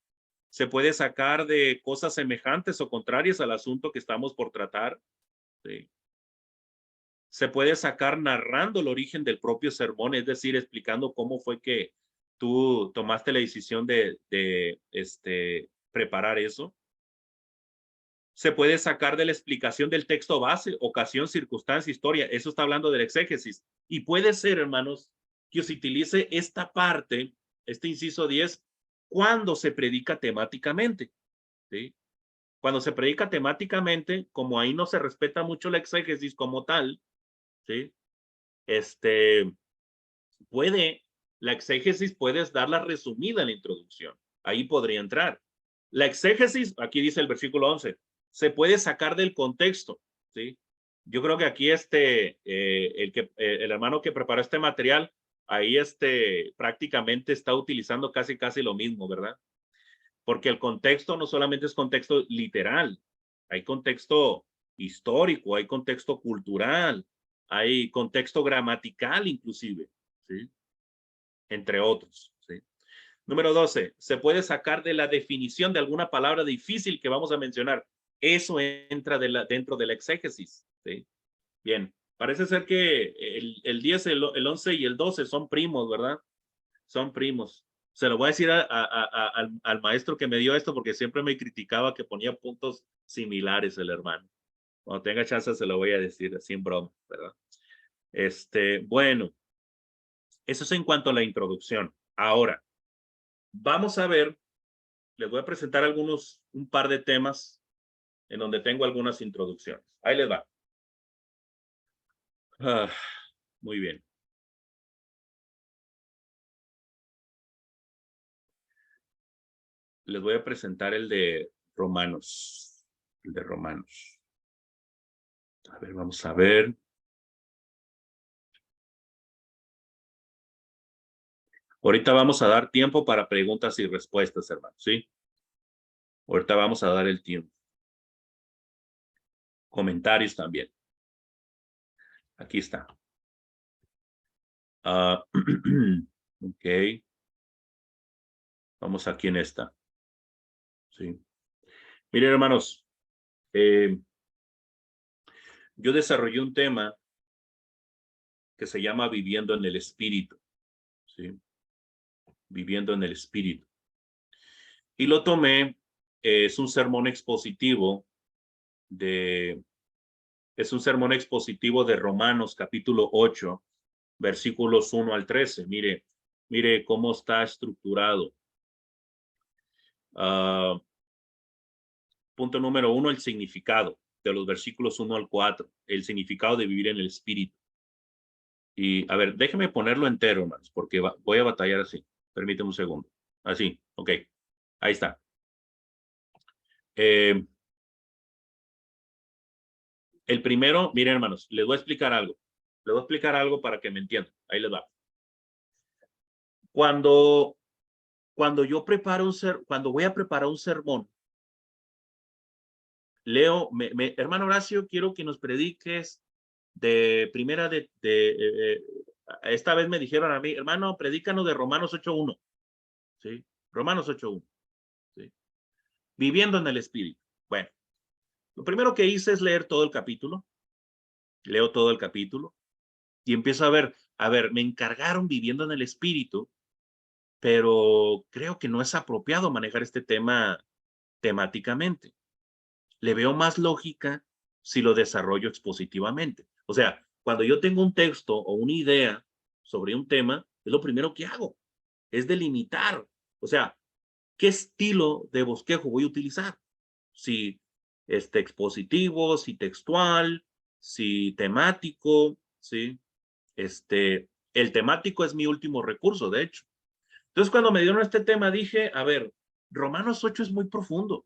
Se puede sacar de cosas semejantes o contrarias al asunto que estamos por tratar. ¿Sí? Se puede sacar narrando el origen del propio sermón, es decir, explicando cómo fue que tú tomaste la decisión de preparar eso. Se puede sacar de la explicación del texto base, ocasión, circunstancia, historia. Eso está hablando del exégesis. Y puede ser, hermanos, que se utilice esta parte, este inciso 10, cuando se predica temáticamente. ¿Sí? Cuando se predica temáticamente, como ahí no se respeta mucho la exégesis como tal, ¿sí? Puede, la exégesis puedes darla resumida en la introducción. Ahí podría entrar. La exégesis, aquí dice el versículo 11, se puede sacar del contexto, ¿sí? Yo creo que aquí el hermano que preparó este material, ahí prácticamente está utilizando casi lo mismo, ¿verdad? Porque el contexto no solamente es contexto literal, hay contexto histórico, hay contexto cultural, hay contexto gramatical inclusive, ¿sí? Entre otros, ¿sí? Número 12, se puede sacar de la definición de alguna palabra difícil que vamos a mencionar. Eso entra dentro de la exégesis, ¿sí? Bien, parece ser que el 10, el 11 y el 12 son primos, ¿verdad? Son primos. Se lo voy a decir al maestro que me dio esto porque siempre me criticaba que ponía puntos similares el hermano. Cuando tenga chance se lo voy a decir, así en broma, ¿verdad? Bueno, eso es en cuanto a la introducción. Ahora, vamos a ver, les voy a presentar un par de temas en donde tengo algunas introducciones. Ahí les va. Ah, muy bien. Les voy a presentar el de Romanos. El de Romanos. A ver, vamos a ver. Ahorita vamos a dar tiempo para preguntas y respuestas, hermanos, ¿sí? Ahorita vamos a dar el tiempo. Comentarios también. Aquí está. Ok. Vamos aquí en esta. Sí. Miren, hermanos, yo desarrollé un tema que se llama Viviendo en el Espíritu. ¿Sí? Viviendo en el Espíritu. Y lo tomé, es un sermón expositivo de Romanos capítulo 8, versículos 1 al 13. Mire cómo está estructurado. Punto número 1, el significado de los versículos 1 al 4, el significado de vivir en el Espíritu. Y, a ver, déjeme ponerlo entero, hermanos, porque voy a batallar así. Permíteme un segundo. Así, ok. Ahí está. El primero, miren, hermanos, les voy a explicar algo. Les voy a explicar algo para que me entiendan. Ahí les va. Cuando yo preparo cuando voy a preparar un sermón, leo, hermano Horacio, quiero que nos prediques de primera esta vez me dijeron a mí, hermano, predícanos de Romanos 8:1, ¿sí? Romanos 8:1, ¿sí? Viviendo en el Espíritu. Bueno, lo primero que hice es leer todo el capítulo, leo todo el capítulo y empiezo a ver, me encargaron viviendo en el Espíritu, pero creo que no es apropiado manejar este tema temáticamente. Le veo más lógica si lo desarrollo expositivamente. O sea, cuando yo tengo un texto o una idea sobre un tema, es lo primero que hago, es delimitar. O sea, ¿qué estilo de bosquejo voy a utilizar? Si expositivo, si textual, si temático, ¿sí? El temático es mi último recurso, de hecho. Entonces, cuando me dieron este tema, dije, a ver, Romanos 8 es muy profundo.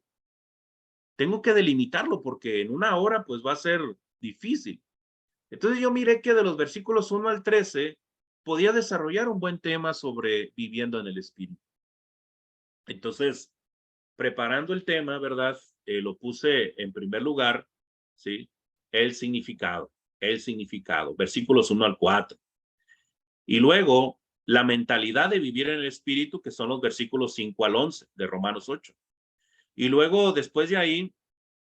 Tengo que delimitarlo porque en una hora pues va a ser difícil. Entonces yo miré que de los versículos 1 al 13 podía desarrollar un buen tema sobre viviendo en el Espíritu. Entonces, preparando el tema, ¿verdad? Lo puse en primer lugar, ¿sí? El significado, versículos 1 al 4. Y luego, la mentalidad de vivir en el Espíritu, que son los versículos 5 al 11 de Romanos 8. Y luego, después de ahí,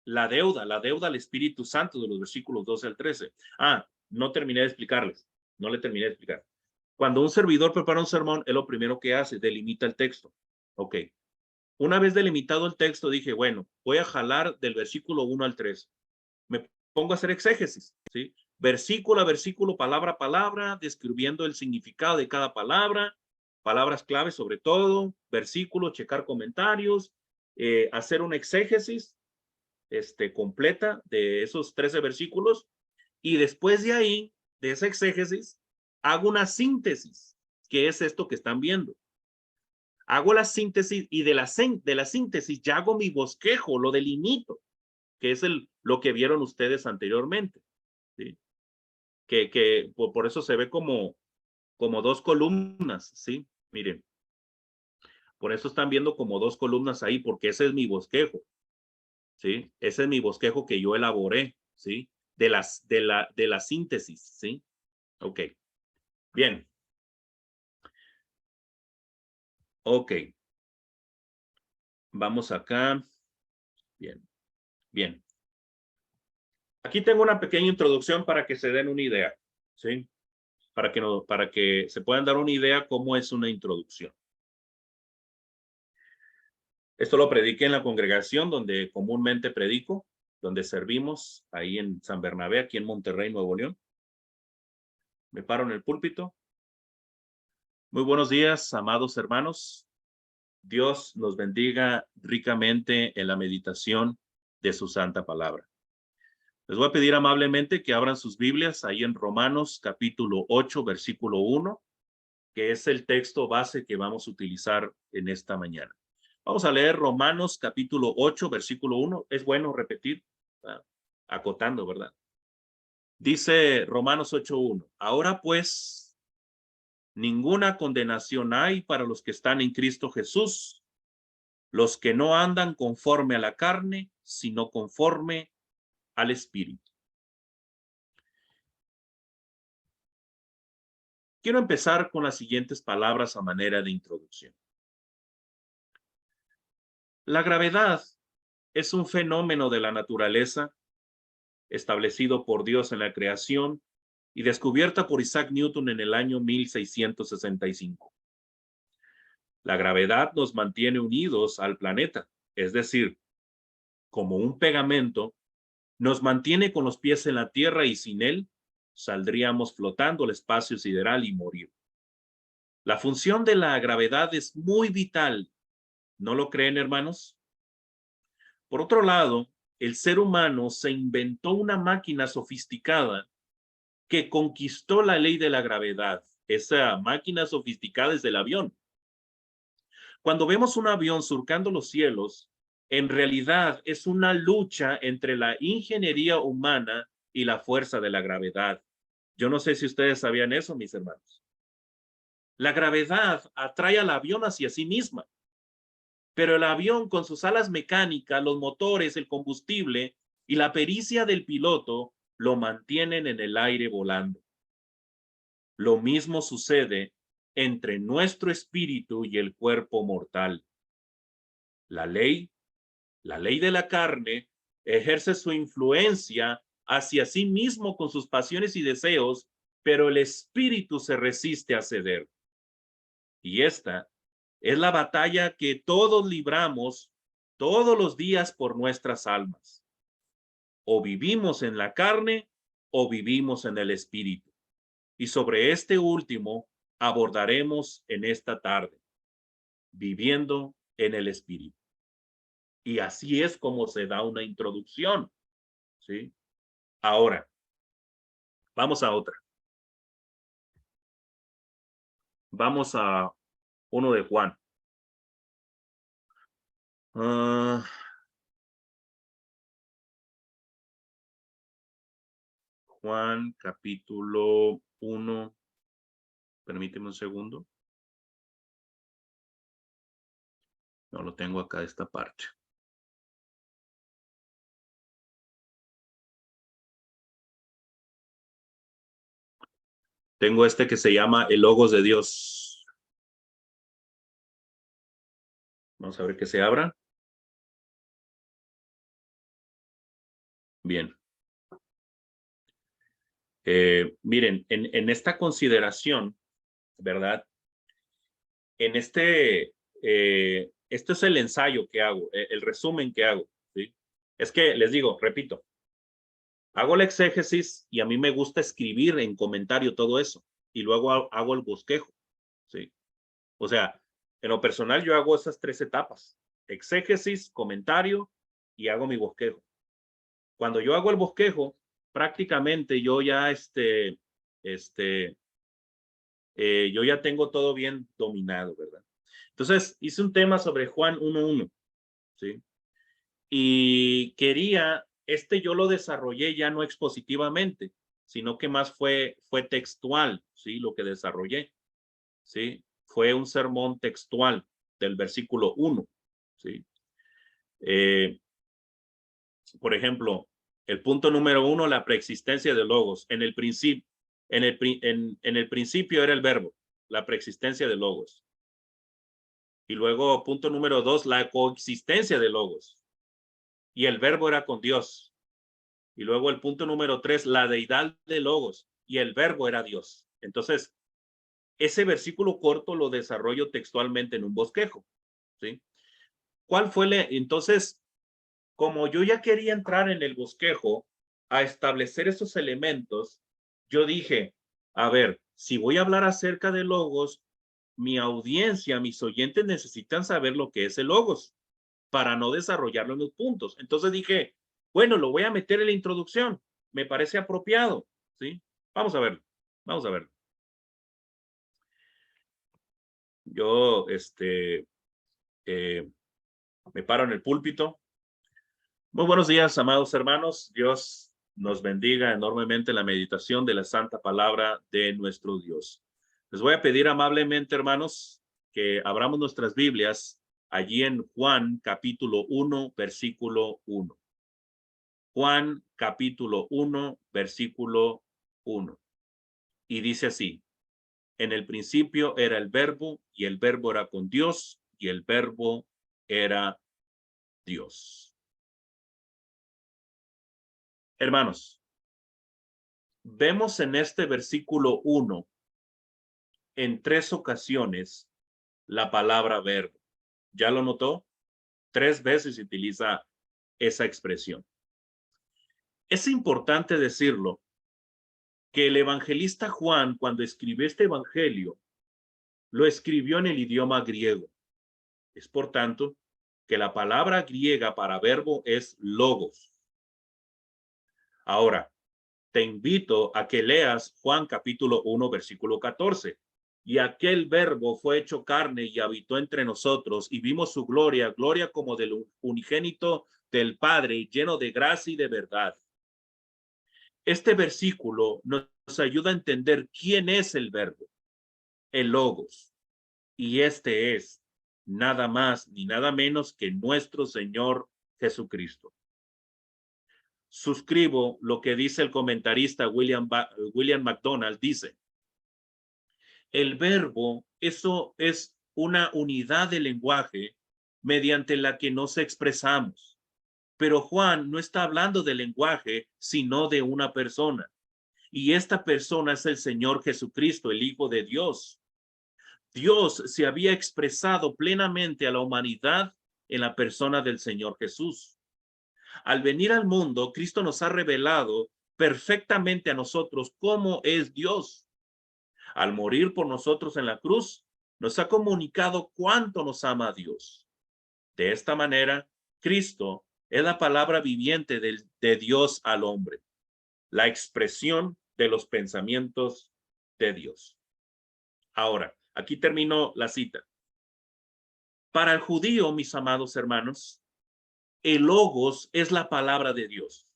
la deuda al Espíritu Santo de los versículos 12 al 13. No terminé de explicarles, no le terminé de explicar. Cuando un servidor prepara un sermón, es lo primero que hace, delimita el texto. Ok. Una vez delimitado el texto, dije, bueno, voy a jalar del versículo 1 al 3. Me pongo a hacer exégesis, ¿sí? Versículo a versículo, palabra a palabra, describiendo el significado de cada palabra, palabras claves sobre todo, versículo, checar comentarios, hacer un exégesis completa de esos 13 versículos y después de ahí, de esa exégesis, hago una síntesis, que es esto que están viendo. Hago la síntesis y de la síntesis ya hago mi bosquejo, lo delimito, que es lo que vieron ustedes anteriormente. ¿Sí? Que por eso se ve como dos columnas, ¿sí? Miren, por eso están viendo como dos columnas ahí, porque ese es mi bosquejo. ¿Sí? Ese es mi bosquejo que yo elaboré, ¿sí? De la síntesis, ¿sí? Ok. Bien. Ok. Vamos acá. Bien. Bien. Aquí tengo una pequeña introducción para que se den una idea, ¿sí? Para que se puedan dar una idea cómo es una introducción. Esto lo prediqué en la congregación donde comúnmente predico, donde servimos, ahí en San Bernabé, aquí en Monterrey, Nuevo León. Me paro en el púlpito. Muy buenos días, amados hermanos. Dios nos bendiga ricamente en la meditación de su santa palabra. Les voy a pedir amablemente que abran sus Biblias ahí en Romanos capítulo 8, versículo 1, que es el texto base que vamos a utilizar en esta mañana. Vamos a leer Romanos capítulo 8, versículo 1. Es bueno repetir, acotando, ¿verdad? Dice Romanos 8:1. Ahora pues, ninguna condenación hay para los que están en Cristo Jesús, los que no andan conforme a la carne, sino conforme al Espíritu. Quiero empezar con las siguientes palabras a manera de introducción. La gravedad es un fenómeno de la naturaleza establecido por Dios en la creación y descubierta por Isaac Newton en el año 1665. La gravedad nos mantiene unidos al planeta, es decir, como un pegamento, nos mantiene con los pies en la tierra y sin él saldríamos flotando al espacio sideral y morir. La función de la gravedad es muy vital, ¿no lo creen, hermanos? Por otro lado, el ser humano se inventó una máquina sofisticada que conquistó la ley de la gravedad. Esa máquina sofisticada es el avión. Cuando vemos un avión surcando los cielos, en realidad es una lucha entre la ingeniería humana y la fuerza de la gravedad. Yo no sé si ustedes sabían eso, mis hermanos. La gravedad atrae al avión hacia sí misma, pero el avión con sus alas mecánicas, los motores, el combustible y la pericia del piloto lo mantienen en el aire volando. Lo mismo sucede entre nuestro espíritu y el cuerpo mortal. La ley de la carne ejerce su influencia hacia sí mismo con sus pasiones y deseos, pero el espíritu se resiste a ceder. Y esta es la batalla que todos libramos todos los días por nuestras almas. O vivimos en la carne o vivimos en el espíritu. Y sobre este último abordaremos en esta tarde, viviendo en el espíritu. Y así es como se da una introducción, ¿sí? Ahora, vamos a otra. Vamos a uno de Juan. Juan capítulo 1. Permíteme un segundo. No lo tengo acá esta parte. Tengo este que se llama el Logos de Dios. Vamos a ver que se abra. Bien. Miren, en esta consideración, ¿verdad? En esto es el ensayo que hago, el resumen que hago, ¿sí? Es que les digo, repito, hago el exégesis y a mí me gusta escribir en comentario todo eso y luego hago el bosquejo, ¿sí? O sea, en lo personal yo hago esas 3 etapas, exégesis, comentario y hago mi bosquejo. Cuando yo hago el bosquejo, prácticamente yo ya yo ya tengo todo bien dominado, ¿verdad? Entonces, hice un tema sobre Juan 1:1, ¿sí? Y yo lo desarrollé ya no expositivamente, sino que más fue textual, ¿sí? Lo que desarrollé, ¿sí? Fue un sermón textual del versículo 1, ¿sí? Por ejemplo, el punto número 1, la preexistencia de Logos. En el principio era el verbo, la preexistencia de Logos. Y luego, punto número 2, la coexistencia de Logos. Y el verbo era con Dios. Y luego el punto número 3, la deidad de Logos. Y el verbo era Dios. Entonces, ese versículo corto lo desarrollo textualmente en un bosquejo, ¿sí? Entonces, como yo ya quería entrar en el bosquejo a establecer esos elementos, yo dije, a ver, si voy a hablar acerca de Logos, mi audiencia, mis oyentes necesitan saber lo que es el Logos para no desarrollarlo en los puntos. Entonces dije, bueno, lo voy a meter en la introducción. Me parece apropiado, ¿sí? Vamos a verlo, vamos a verlo. Yo, me paro en el púlpito. Muy buenos días, amados hermanos. Dios nos bendiga enormemente la meditación de la santa palabra de nuestro Dios. Les voy a pedir amablemente, hermanos, que abramos nuestras Biblias allí en Juan capítulo 1, versículo 1. Juan capítulo 1, versículo 1. Y dice así, en el principio era el verbo y el verbo era con Dios y el verbo era Dios. Hermanos, vemos en este versículo 1 en 3 ocasiones la palabra verbo. ¿Ya lo notó? 3 veces se utiliza esa expresión. Es importante decirlo que el evangelista Juan, cuando escribió este evangelio, lo escribió en el idioma griego. Es por tanto que la palabra griega para verbo es logos. Ahora, te invito a que leas Juan capítulo 1, versículo 14. Y aquel verbo fue hecho carne y habitó entre nosotros y vimos su gloria, gloria como del unigénito del Padre, lleno de gracia y de verdad. Este versículo nos ayuda a entender quién es el verbo, el logos. Y este es nada más ni nada menos que nuestro Señor Jesucristo. Suscribo lo que dice el comentarista William MacDonald, dice, el verbo, eso es una unidad de lenguaje mediante la que nos expresamos. Pero Juan no está hablando de lenguaje, sino de una persona. Y esta persona es el Señor Jesucristo, el Hijo de Dios. Dios se había expresado plenamente a la humanidad en la persona del Señor Jesús. Al venir al mundo, Cristo nos ha revelado perfectamente a nosotros cómo es Dios. Al morir por nosotros en la cruz, nos ha comunicado cuánto nos ama Dios. De esta manera, Cristo es la palabra viviente de Dios al hombre, la expresión de los pensamientos de Dios. Ahora, aquí termino la cita. Para el judío, mis amados hermanos, el logos es la palabra de Dios.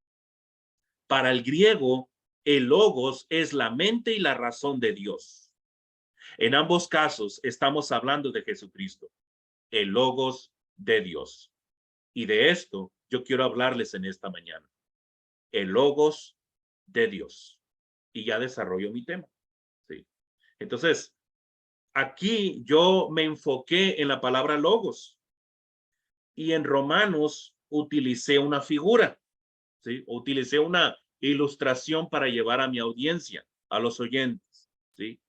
Para el griego, el logos es la mente y la razón de Dios. En ambos casos estamos hablando de Jesucristo, el logos de Dios. Y de esto yo quiero hablarles en esta mañana. El logos de Dios. Y ya desarrollo mi tema. ¿Sí? Entonces, aquí yo me enfoqué en la palabra logos. Y en Romanos utilicé una figura. ¿Sí? Utilicé una ilustración para llevar a mi audiencia, a los oyentes. ¿Sí?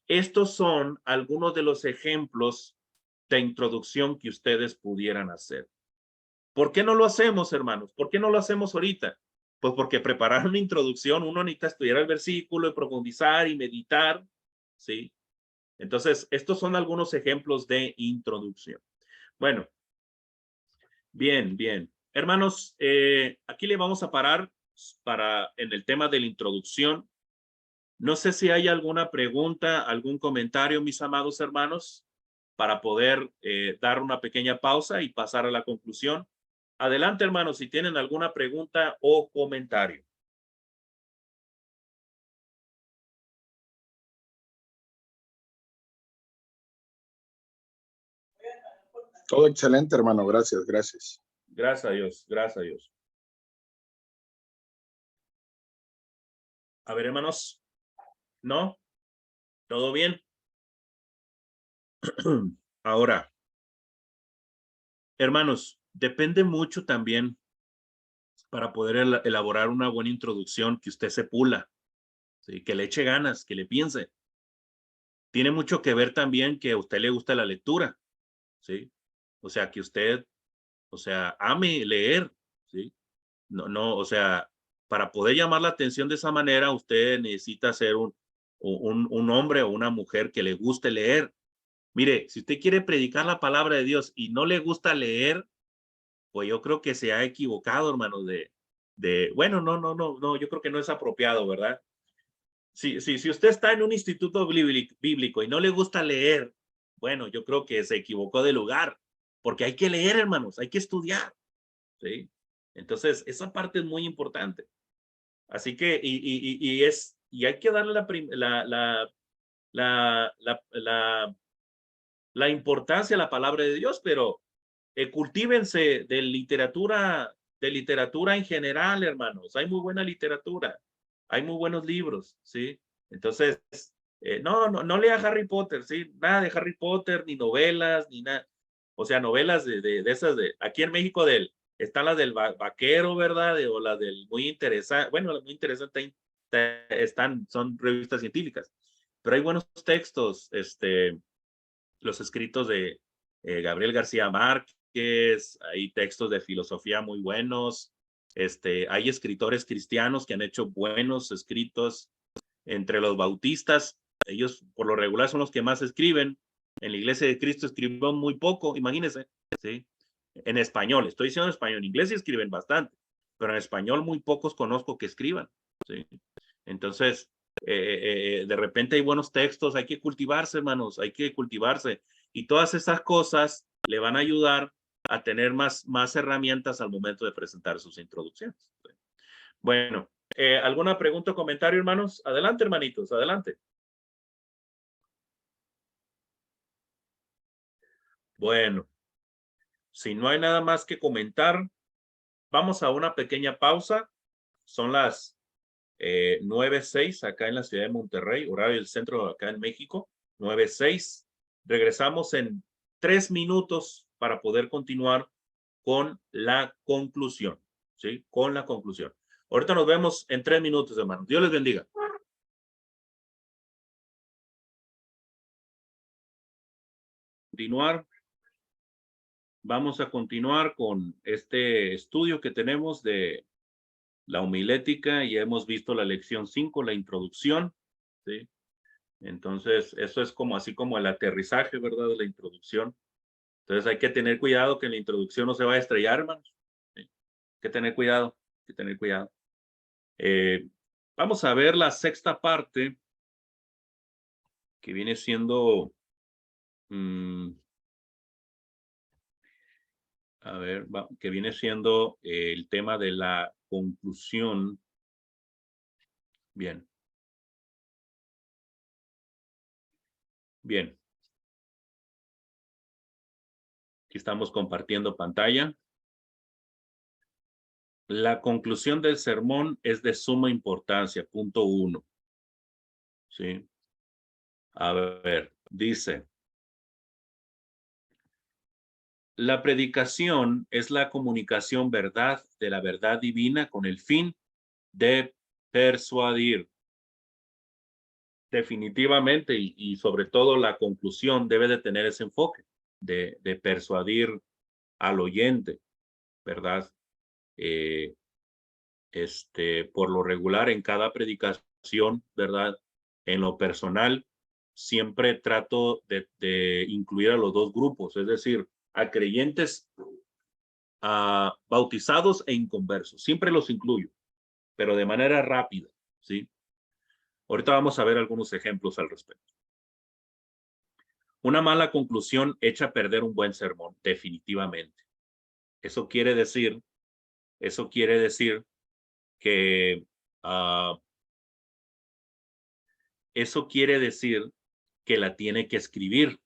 Estos son algunos de los ejemplos de introducción que ustedes pudieran hacer. ¿Por qué no lo hacemos, hermanos? ¿Por qué no lo hacemos ahorita? Pues porque preparar una introducción, uno necesita estudiar el versículo y profundizar y meditar, ¿sí? Entonces, estos son algunos ejemplos de introducción. Bueno, bien, bien. Hermanos, aquí le vamos a parar en el tema de la introducción. No sé si hay alguna pregunta, algún comentario, mis amados hermanos, para poder dar una pequeña pausa y pasar a la conclusión. Adelante, hermanos, si tienen alguna pregunta o comentario. Todo excelente, hermano. Gracias, gracias. Gracias a Dios, gracias a Dios. A ver, hermanos. ¿No? ¿Todo bien? Ahora, hermanos, depende mucho también para poder elaborar una buena introducción que usted se pula, ¿sí? Que le eche ganas, que le piense. Tiene mucho que ver también que a usted le gusta la lectura, ¿sí? O sea, que usted, o sea, ame leer, ¿sí? No, o sea, para poder llamar la atención de esa manera, usted necesita ser un hombre o una mujer que le guste leer. Mire, si usted quiere predicar la palabra de Dios y no le gusta leer, pues yo creo que se ha equivocado, hermano, bueno, no, yo creo que no es apropiado, ¿verdad? Si usted está en un instituto bíblico y no le gusta leer, bueno, yo creo que se equivocó de lugar, porque hay que leer, hermanos, hay que estudiar, ¿sí? Entonces, esa parte es muy importante. Así que, y hay que darle la importancia a la palabra de Dios, pero cultívense de literatura en general, hermanos. Hay muy buena literatura, hay muy buenos libros, ¿sí? Entonces, no lea Harry Potter, ¿sí? Nada de Harry Potter, ni novelas, ni nada. O sea, novelas de esas aquí en México están las del vaquero, ¿verdad? O las del muy interesante, bueno, las muy interesantes son revistas científicas, pero hay buenos textos, los escritos de Gabriel García Márquez, hay textos de filosofía muy buenos, hay escritores cristianos que han hecho buenos escritos entre los bautistas, ellos por lo regular son los que más escriben, en la Iglesia de Cristo escribió muy poco, imagínense, ¿sí? En español, estoy diciendo en español. En inglés sí escriben bastante, pero en español muy pocos conozco que escriban, ¿sí? Entonces, de repente hay buenos textos, hay que cultivarse, hermanos, hay que cultivarse. Y todas esas cosas le van a ayudar a tener más herramientas al momento de presentar sus introducciones. ¿Sí? Bueno, ¿alguna pregunta o comentario, hermanos? Adelante, hermanitos, adelante. Bueno, si no hay nada más que comentar, vamos a una pequeña pausa. Son las 9:06 acá en la ciudad de Monterrey, horario del centro acá en México, 9:06. Regresamos en 3 minutos para poder continuar con la conclusión, ¿sí? Con la conclusión. Ahorita nos vemos en 3 minutos, hermanos. Dios les bendiga. Vamos a continuar con este estudio que tenemos de la homilética y hemos visto la lección 5, la introducción, ¿sí? Entonces, eso es como así como el aterrizaje, ¿verdad? De la introducción. Entonces, hay que tener cuidado que en la introducción no se va a estrellar, hermanos. ¿Sí? Hay que tener cuidado, hay que tener cuidado. Vamos a ver la sexta parte, que viene siendo, a ver, que viene siendo el tema de la conclusión. Bien. Bien. Aquí estamos compartiendo pantalla. La conclusión del sermón es de suma importancia, punto 1. ¿Sí? A ver, dice, la predicación es la comunicación de la verdad divina con el fin de persuadir. Definitivamente, y sobre todo la conclusión debe de tener ese enfoque de persuadir al oyente, ¿verdad? Por lo regular en cada predicación, ¿verdad? En lo personal, siempre trato de incluir a los dos grupos, es decir, a creyentes, a bautizados e inconversos. Siempre los incluyo, pero de manera rápida, ¿sí? Ahorita vamos a ver algunos ejemplos al respecto. Una mala conclusión echa a perder un buen sermón, definitivamente. Eso quiere decir que eso quiere decir que la tiene que escribir,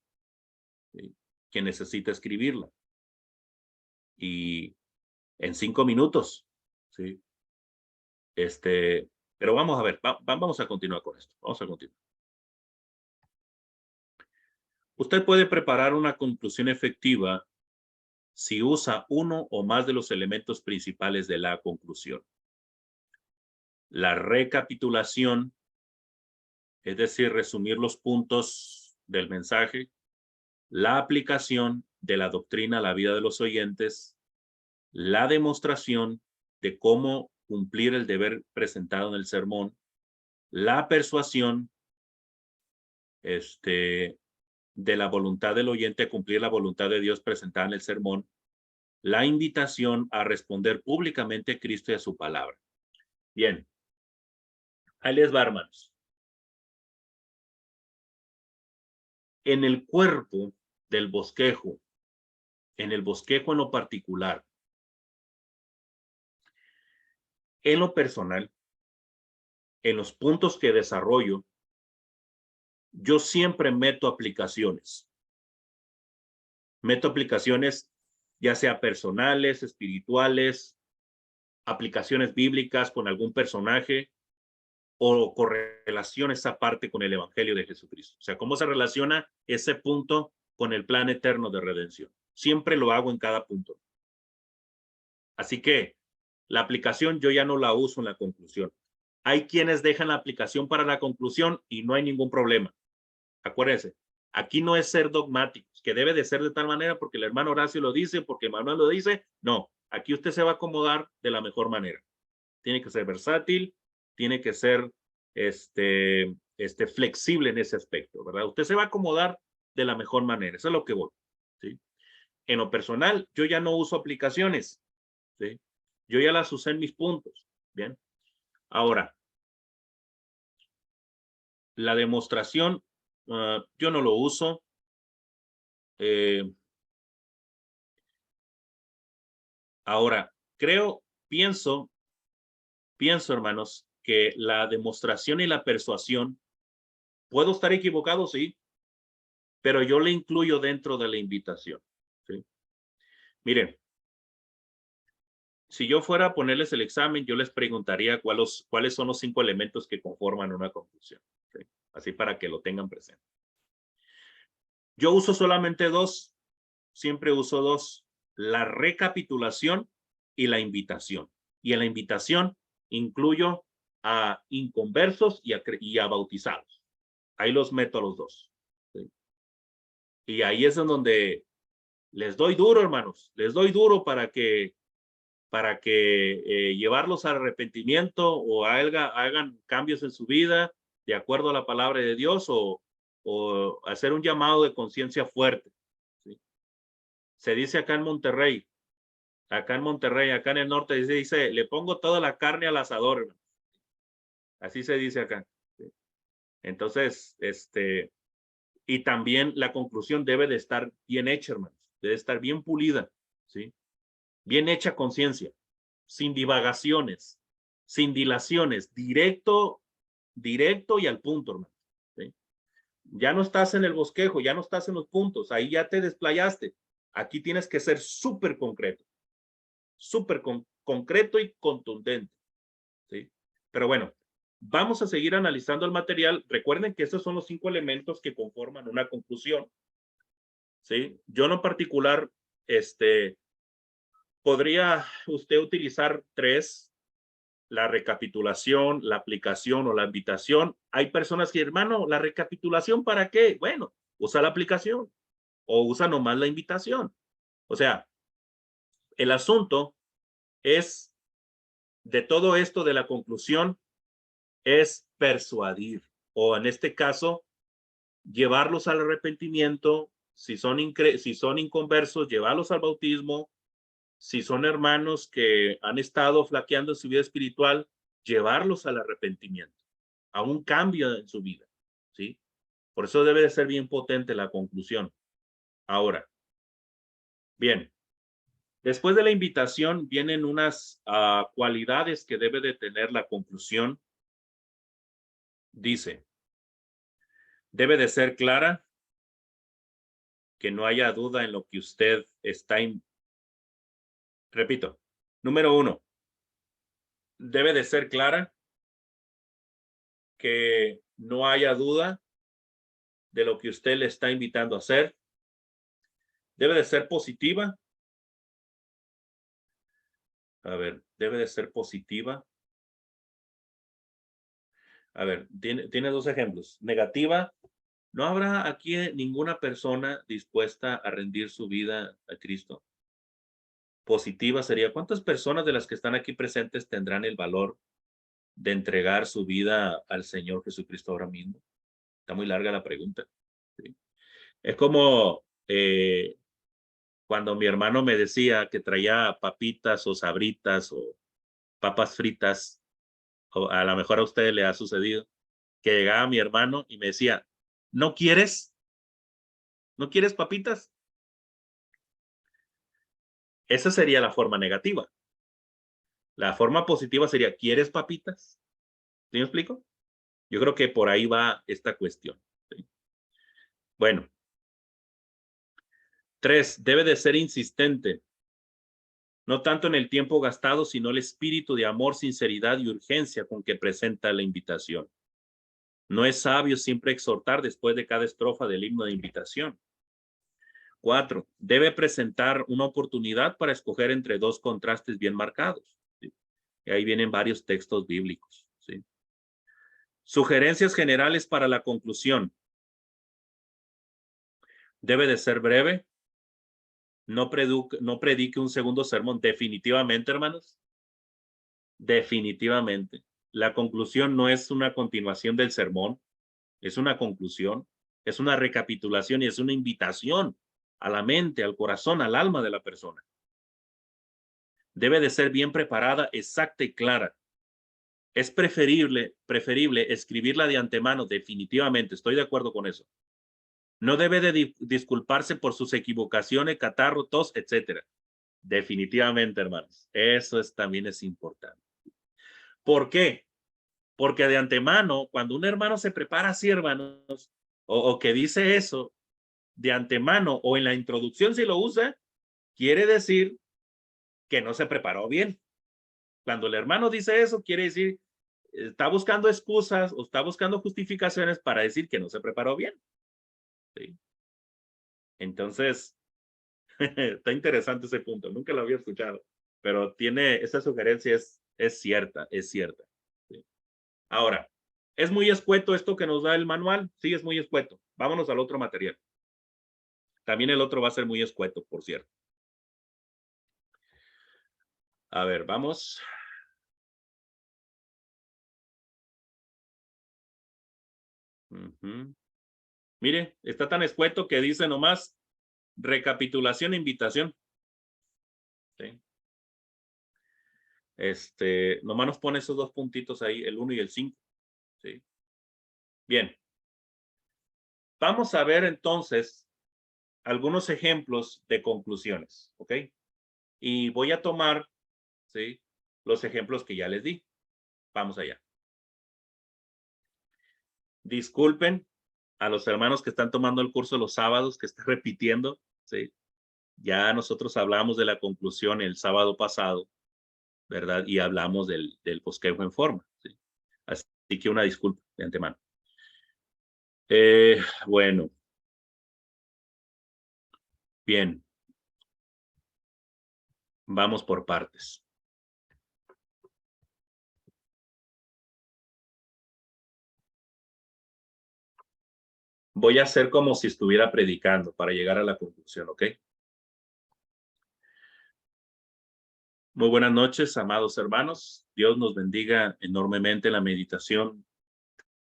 ¿sí? Que necesita escribirla. Y en 5 minutos, ¿sí? Pero vamos a ver, vamos a continuar con esto. Vamos a continuar. Usted puede preparar una conclusión efectiva si usa uno o más de los elementos principales de la conclusión. La recapitulación, es decir, resumir los puntos del mensaje, la aplicación de la doctrina a la vida de los oyentes, la demostración de cómo cumplir el deber presentado en el sermón, la persuasión de la voluntad del oyente a cumplir la voluntad de Dios presentada en el sermón, la invitación a responder públicamente a Cristo y a su palabra. Bien, ahí les va, hermanos. En el cuerpo del bosquejo, en el bosquejo en lo particular, en lo personal, en los puntos que desarrollo, yo siempre meto aplicaciones. Meto aplicaciones ya sea personales, espirituales, aplicaciones bíblicas con algún personaje o correlaciona esa parte con el Evangelio de Jesucristo. O sea, cómo se relaciona ese punto con el plan eterno de redención. Siempre lo hago en cada punto. Así que la aplicación yo ya no la uso en la conclusión. Hay quienes dejan la aplicación para la conclusión y no hay ningún problema. Acuérdense, aquí no es ser dogmáticos, que debe de ser de tal manera porque el hermano Horacio lo dice, porque Manuel lo dice. No, aquí usted se va a acomodar de la mejor manera. Tiene que ser versátil, tiene que ser flexible en ese aspecto, ¿verdad? Usted se va a acomodar de la mejor manera. Eso es lo que voy, ¿sí? en lo personal, yo ya no uso aplicaciones, ¿sí? Yo ya las usé en mis puntos, ¿bien? Ahora, la demostración, yo no lo uso. Ahora, pienso, hermanos, que la demostración y la persuasión, puedo estar equivocado, sí, pero yo le incluyo dentro de la invitación, ¿sí? Miren, si yo fuera a ponerles el examen, yo les preguntaría cuáles son los 5 elementos que conforman una conclusión, ¿sí? Así para que lo tengan presente. Yo uso solamente 2, siempre uso 2, la recapitulación y la invitación. Y en la invitación incluyo a inconversos y a bautizados. Ahí los meto a los 2, ¿sí? Y ahí es en donde les doy duro, hermanos, les doy duro para que llevarlos al arrepentimiento o hagan cambios en su vida de acuerdo a la palabra de Dios o hacer un llamado de conciencia fuerte, ¿sí? Se dice acá en Monterrey, acá en el norte, dice, le pongo toda la carne al asador, hermano. Así se dice acá, ¿sí? Entonces, y también la conclusión debe de estar bien hecha, hermanos, debe estar bien pulida, ¿sí? Bien hecha a conciencia, sin divagaciones, sin dilaciones, directo y al punto, hermano, ¿sí? Ya no estás en el bosquejo, ya no estás en los puntos, ahí ya te desplayaste. Aquí tienes que ser súper concreto, concreto y contundente, ¿sí? Pero bueno, vamos a seguir analizando el material. Recuerden que estos son los 5 elementos que conforman una conclusión, ¿sí? Yo en lo particular, podría usted utilizar 3, la recapitulación, la aplicación o la invitación. Hay personas que, hermano, ¿la recapitulación para qué? Bueno, usa la aplicación o usa nomás la invitación. O sea, el asunto es, de todo esto de la conclusión, es persuadir, o en este caso, llevarlos al arrepentimiento. Si son inconversos, llevarlos al bautismo. Si son hermanos que han estado flaqueando en su vida espiritual, llevarlos al arrepentimiento, a un cambio en su vida, ¿sí? Por eso debe de ser bien potente la conclusión. Ahora, bien, después de la invitación vienen unas cualidades que debe de tener la conclusión. Dice, debe de ser clara, que no haya duda en lo que usted está, repito, número 1, debe de ser clara, que no haya duda de lo que usted le está invitando a hacer. Debe de ser positiva. A ver, debe de ser positiva. A ver, tiene 2 ejemplos. Negativa, no habrá aquí ninguna persona dispuesta a rendir su vida a Cristo. Positiva sería, ¿cuántas personas de las que están aquí presentes tendrán el valor de entregar su vida al Señor Jesucristo ahora mismo? Está muy larga la pregunta, ¿sí? Es como cuando mi hermano me decía que traía papitas o sabritas o papas fritas, o a lo mejor a ustedes le ha sucedido, que llegaba mi hermano y me decía, ¿no quieres? ¿No quieres papitas? Esa sería la forma negativa. La forma positiva sería, ¿quieres papitas? ¿Sí me explico? Yo creo que por ahí va esta cuestión, ¿sí? Bueno. 3, debe de ser insistente. No tanto en el tiempo gastado, sino el espíritu de amor, sinceridad y urgencia con que presenta la invitación. No es sabio siempre exhortar después de cada estrofa del himno de invitación. 4, debe presentar una oportunidad para escoger entre 2 contrastes bien marcados, ¿sí? Y ahí vienen varios textos bíblicos, ¿sí? Sugerencias generales para la conclusión. Debe de ser breve. No predique un segundo sermón. Definitivamente, hermanos. Definitivamente. La conclusión no es una continuación del sermón, es una conclusión, es una recapitulación y es una invitación a la mente, al corazón, al alma de la persona. Debe de ser bien preparada, exacta y clara. Es preferible escribirla de antemano, definitivamente, estoy de acuerdo con eso. No debe de disculparse por sus equivocaciones, catarro, tos, etcétera. Definitivamente, hermanos. Eso también es importante. ¿Por qué? Porque de antemano, cuando un hermano se prepara así, hermanos, o que dice eso de antemano o en la introducción si lo usa, quiere decir que no se preparó bien. Cuando el hermano dice eso, quiere decir, está buscando excusas o está buscando justificaciones para decir que no se preparó bien. ¿Sí? Entonces, está interesante ese punto. Nunca lo había escuchado, pero esa sugerencia es cierta, es cierta. ¿Sí? Ahora, ¿es muy escueto esto que nos da el manual? Sí, es muy escueto. Vámonos al otro material. También el otro va a ser muy escueto, por cierto. A ver, vamos. Mire, está tan escueto que dice nomás recapitulación e invitación. ¿Sí? Nomás nos pone esos dos puntitos ahí, el 1 y el 5. ¿Sí? Bien. Vamos a ver entonces algunos ejemplos de conclusiones, ¿ok? Y voy a tomar, ¿sí?, los ejemplos que ya les di. Vamos allá. Disculpen a los hermanos que están tomando el curso los sábados, que está repitiendo, ¿sí? Ya nosotros hablamos de la conclusión el sábado pasado, ¿verdad? Y hablamos del bosquejo en forma, ¿sí? Así que una disculpa de antemano. Bueno. Bien. Vamos por partes. Voy a hacer como si estuviera predicando para llegar a la conclusión, ¿ok? Muy buenas noches, amados hermanos. Dios nos bendiga enormemente la meditación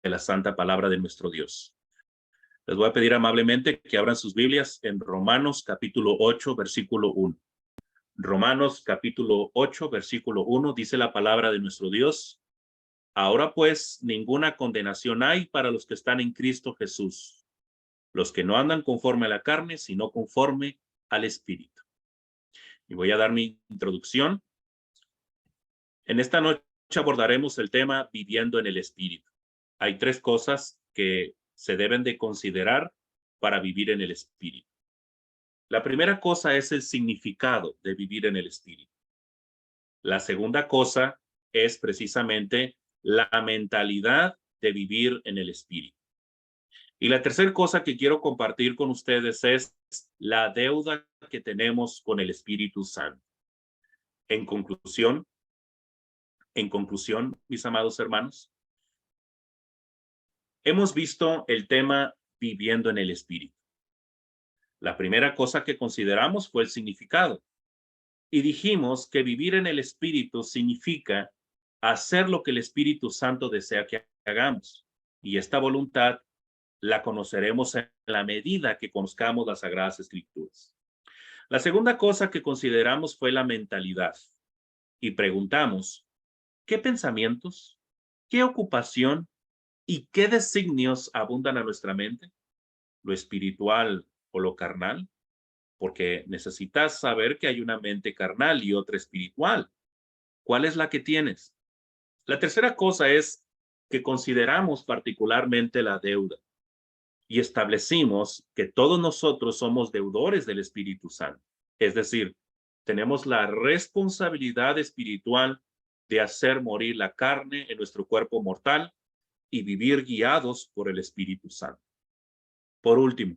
de la santa palabra de nuestro Dios. Les voy a pedir amablemente que abran sus Biblias en Romanos capítulo 8, versículo 1. Romanos capítulo 8, versículo 1 dice la palabra de nuestro Dios. Ahora pues, ninguna condenación hay para los que están en Cristo Jesús, los que no andan conforme a la carne, sino conforme al Espíritu. Y voy a dar mi introducción. En esta noche abordaremos el tema viviendo en el Espíritu. Hay tres cosas que se deben de considerar para vivir en el Espíritu. La primera cosa es el significado de vivir en el Espíritu. La segunda cosa es precisamente la mentalidad de vivir en el Espíritu. Y la tercera cosa que quiero compartir con ustedes es la deuda que tenemos con el Espíritu Santo. En conclusión, mis amados hermanos, hemos visto el tema viviendo en el Espíritu. La primera cosa que consideramos fue el significado. Y dijimos que vivir en el Espíritu significa hacer lo que el Espíritu Santo desea que hagamos. Y esta voluntad la conoceremos en la medida que conozcamos las Sagradas Escrituras. La segunda cosa que consideramos fue la mentalidad. Y preguntamos, ¿qué pensamientos, qué ocupación y qué designios abundan a nuestra mente? ¿Lo espiritual o lo carnal? Porque necesitas saber que hay una mente carnal y otra espiritual. ¿Cuál es la que tienes? La tercera cosa es que consideramos particularmente la deuda y establecimos que todos nosotros somos deudores del Espíritu Santo. Es decir, tenemos la responsabilidad espiritual de hacer morir la carne en nuestro cuerpo mortal y vivir guiados por el Espíritu Santo. Por último,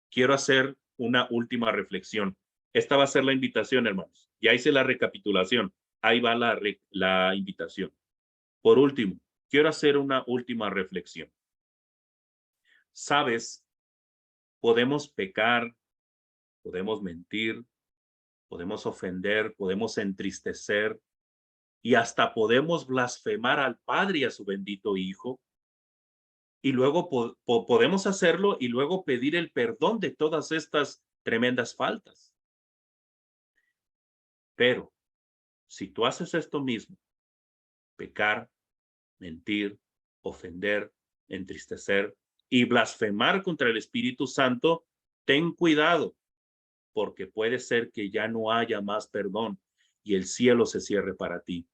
quiero hacer una última reflexión. Esta va a ser la invitación, hermanos. Ya hice la recapitulación. Ahí va la invitación. Por último, quiero hacer una última reflexión. Sabes, podemos pecar, podemos mentir, podemos ofender, podemos entristecer y hasta podemos blasfemar al Padre y a su bendito Hijo. Y luego podemos hacerlo y luego pedir el perdón de todas estas tremendas faltas. Pero si tú haces esto mismo, pecar, mentir, ofender, entristecer y blasfemar contra el Espíritu Santo, ten cuidado, porque puede ser que ya no haya más perdón y el cielo se cierre para ti.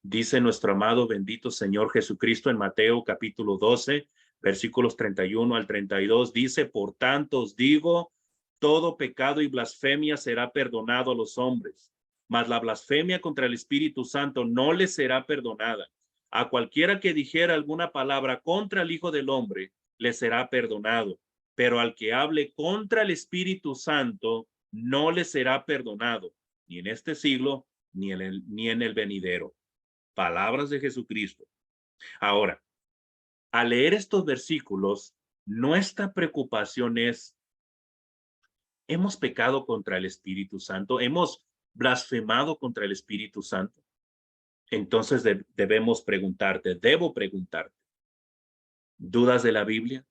Dice nuestro amado bendito Señor Jesucristo en Mateo capítulo 12, versículos 31 al 32, dice, por tanto os digo, todo pecado y blasfemia será perdonado a los hombres, mas la blasfemia contra el Espíritu Santo no le será perdonada. A cualquiera que dijera alguna palabra contra el Hijo del Hombre, le será perdonado, pero al que hable contra el Espíritu Santo, no le será perdonado, ni en este siglo, ni en el venidero. Palabras de Jesucristo. Ahora, al leer estos versículos, nuestra preocupación es, ¿hemos pecado contra el Espíritu Santo? ¿Hemos blasfemado contra el Espíritu Santo? Entonces debo preguntarte, ¿dudas de la Biblia?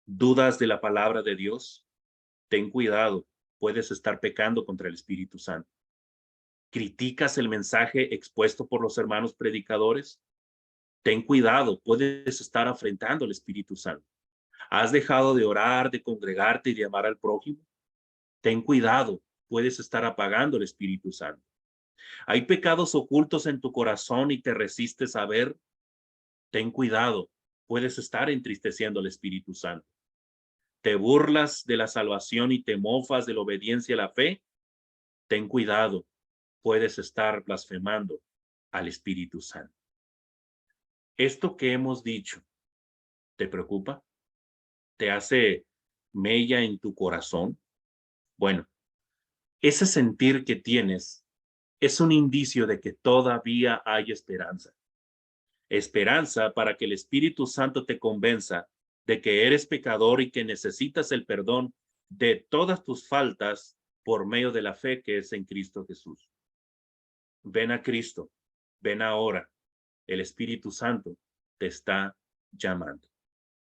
¿Dudas de la palabra de Dios? Ten cuidado, puedes estar pecando contra el Espíritu Santo. ¿Criticas el mensaje expuesto por los hermanos predicadores? Ten cuidado, puedes estar afrentando al Espíritu Santo. ¿Has dejado de orar, de congregarte y de amar al prójimo? Ten cuidado, puedes estar apagando el Espíritu Santo. ¿Hay pecados ocultos en tu corazón y te resistes a ver? Ten cuidado, puedes estar entristeciendo al Espíritu Santo. ¿Te burlas de la salvación y te mofas de la obediencia a la fe? Ten cuidado, puedes estar blasfemando al Espíritu Santo. Esto que hemos dicho, ¿te preocupa? ¿Te hace mella en tu corazón? Bueno, ese sentir que tienes es un indicio de que todavía hay esperanza. Esperanza para que el Espíritu Santo te convenza de que eres pecador y que necesitas el perdón de todas tus faltas por medio de la fe que es en Cristo Jesús. Ven a Cristo, ven ahora. El Espíritu Santo te está llamando.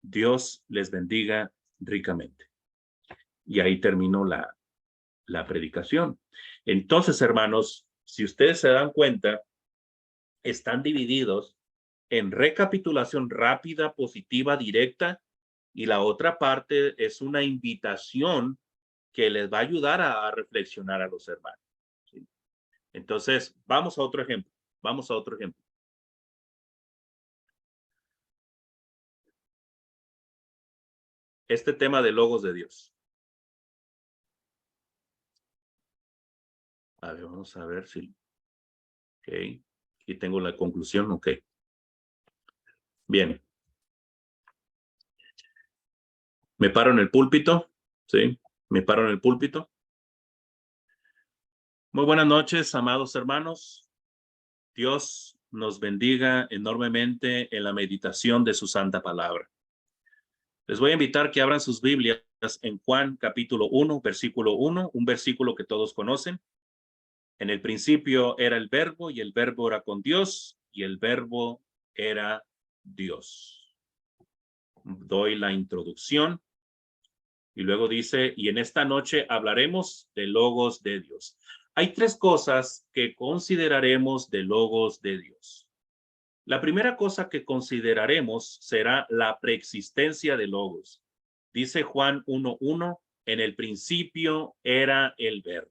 Dios les bendiga ricamente. Y ahí terminó la predicación. Entonces, hermanos, si ustedes se dan cuenta, están divididos en recapitulación rápida, positiva, directa, y la otra parte es una invitación que les va a ayudar a reflexionar a los hermanos. ¿Sí? Entonces, vamos a otro ejemplo. Este tema de logos de Dios. A ver, vamos a ver si... Ok, aquí tengo la conclusión, ok. Bien. Me paro en el púlpito, ¿sí? Me paro en el púlpito. Muy buenas noches, amados hermanos. Dios nos bendiga enormemente en la meditación de su santa palabra. Les voy a invitar que abran sus Biblias en Juan capítulo 1, versículo 1, un versículo que todos conocen. En el principio era el verbo y el verbo era con Dios y el verbo era Dios. Doy la introducción y luego dice, y en esta noche hablaremos de logos de Dios. Hay tres cosas que consideraremos de logos de Dios. La primera cosa que consideraremos será la preexistencia de logos. Dice Juan 1:1, en el principio era el verbo.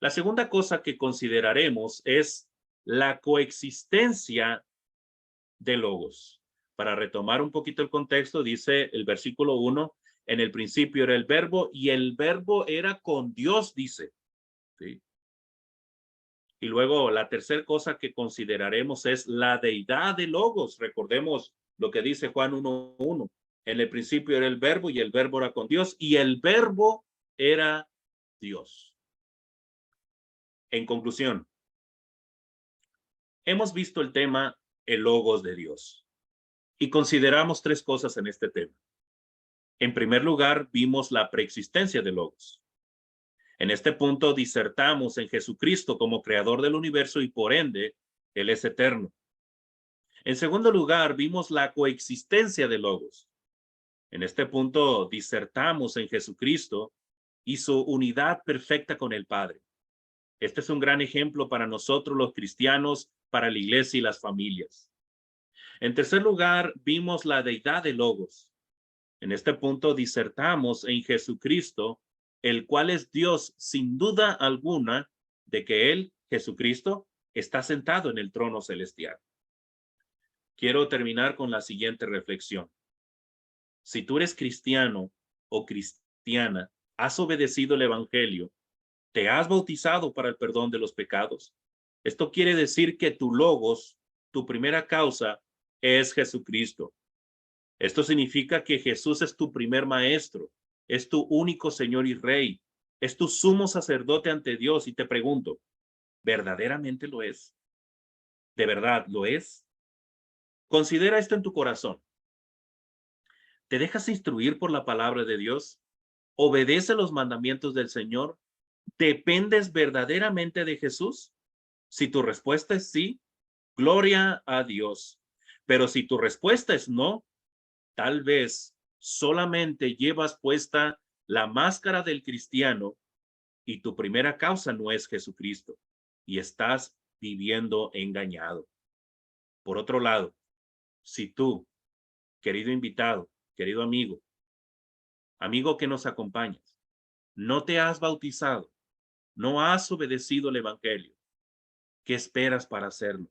La segunda cosa que consideraremos es la coexistencia de logos. Para retomar un poquito el contexto, dice el versículo 1, en el principio era el verbo y el verbo era con Dios, dice. ¿Sí? Y luego la tercera cosa que consideraremos es la deidad de logos. Recordemos lo que dice Juan 1:1. En el principio era el verbo y el verbo era con Dios y el verbo era Dios. En conclusión, hemos visto el tema el logos de Dios y consideramos tres cosas en este tema. En primer lugar, vimos la preexistencia de logos. En este punto disertamos en Jesucristo como creador del universo y por ende, Él es eterno. En segundo lugar, vimos la coexistencia de logos. En este punto disertamos en Jesucristo y su unidad perfecta con el Padre. Este es un gran ejemplo para nosotros los cristianos, para la iglesia y las familias. En tercer lugar, vimos la deidad de Logos. En este punto disertamos en Jesucristo, el cual es Dios sin duda alguna de que Él, Jesucristo, está sentado en el trono celestial. Quiero terminar con la siguiente reflexión. Si tú eres cristiano o cristiana, has obedecido el Evangelio, te has bautizado para el perdón de los pecados. Esto quiere decir que tu logos, tu primera causa, es Jesucristo. Esto significa que Jesús es tu primer maestro, es tu único Señor y Rey, es tu sumo sacerdote ante Dios. Y te pregunto, ¿verdaderamente lo es? ¿De verdad lo es? Considera esto en tu corazón. ¿Te dejas instruir por la palabra de Dios? ¿Obedece los mandamientos del Señor? ¿Dependes verdaderamente de Jesús? Si tu respuesta es sí, gloria a Dios. Pero si tu respuesta es no, tal vez solamente llevas puesta la máscara del cristiano y tu primera causa no es Jesucristo y estás viviendo engañado. Por otro lado, si tú, querido invitado, querido amigo, amigo que nos acompañas, no te has bautizado, no has obedecido el Evangelio, ¿qué esperas para hacerlo?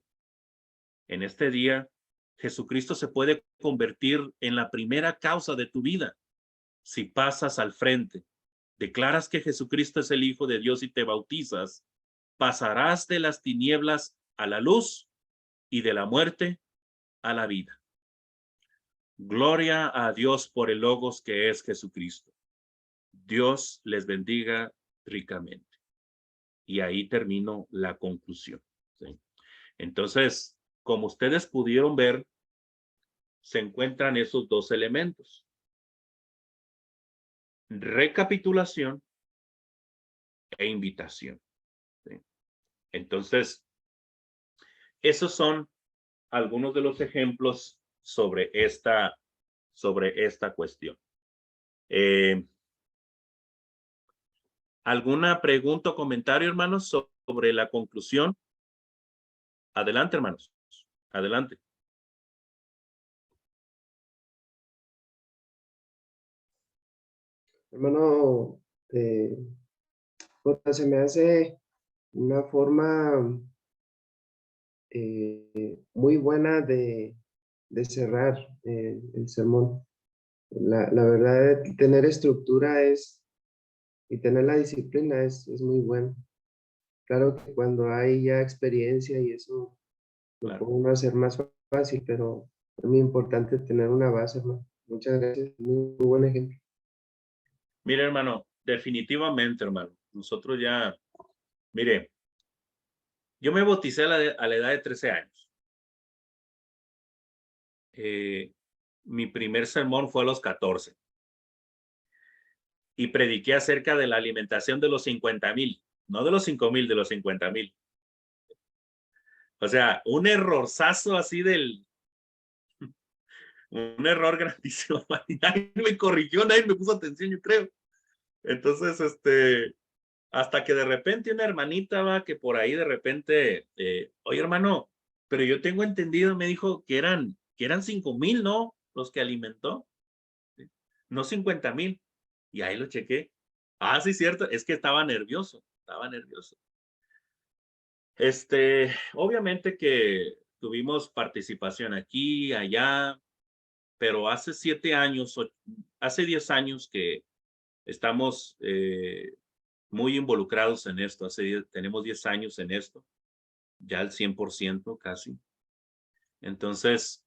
En este día, Jesucristo se puede convertir en la primera causa de tu vida. Si pasas al frente, declaras que Jesucristo es el Hijo de Dios y te bautizas, pasarás de las tinieblas a la luz y de la muerte a la vida. Gloria a Dios por el Logos que es Jesucristo. Dios les bendiga ricamente. Y ahí termino la conclusión. ¿Sí? Entonces, como ustedes pudieron ver, se encuentran esos dos elementos. Recapitulación e invitación. ¿Sí? Entonces, esos son algunos de los ejemplos sobre esta cuestión. ¿Alguna pregunta o comentario, hermanos, sobre la conclusión? Adelante, hermanos. Adelante. Hermano, se me hace una forma muy buena de cerrar el sermón. La verdad, tener estructura y tener la disciplina es muy bueno. Claro que cuando hay ya experiencia y eso lo Claro. puede uno hacer más fácil, pero es muy importante tener una base, hermano. Muchas gracias, muy buen ejemplo. Mire, hermano, definitivamente, hermano. Nosotros ya, mire, yo me bauticé a la edad de 13 años. Mi primer sermón fue a los 14. Y prediqué acerca de la alimentación de los 50,000, no de los 5,000, de los 50,000. O sea, un errorzazo así un error grandísimo. Nadie me corrigió, nadie me puso atención, yo creo. Entonces, hasta que de repente una hermanita va que por ahí de repente, oye hermano, pero yo tengo entendido, me dijo que eran 5,000, ¿no? Los que alimentó, ¿sí? No 50,000. Y ahí lo chequé. Ah, sí, cierto, es que estaba nervioso, estaba nervioso. Obviamente que tuvimos participación aquí, allá, pero hace 7 años, hace 10 años que estamos muy involucrados en esto. Tenemos 10 años en esto, ya al 100% casi. Entonces,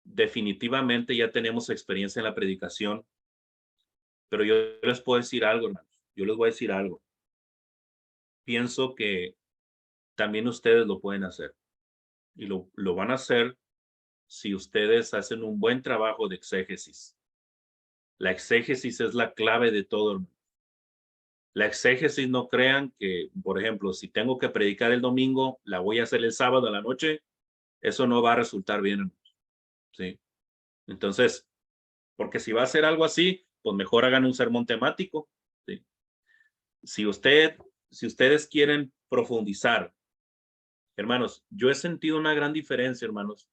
definitivamente ya tenemos experiencia en la predicación, pero yo les puedo decir algo, hermanos. Yo les voy a decir algo. Pienso que también ustedes lo pueden hacer y lo van a hacer si ustedes hacen un buen trabajo de exégesis. La exégesis es la clave de todo, hermano. La exégesis, no crean que, por ejemplo, si tengo que predicar el domingo, la voy a hacer el sábado a la noche, eso no va a resultar bien, ¿sí? Entonces, porque si va a hacer algo así, pues mejor hagan un sermón temático. ¿Sí? Si ustedes quieren profundizar, hermanos, yo he sentido una gran diferencia, hermanos,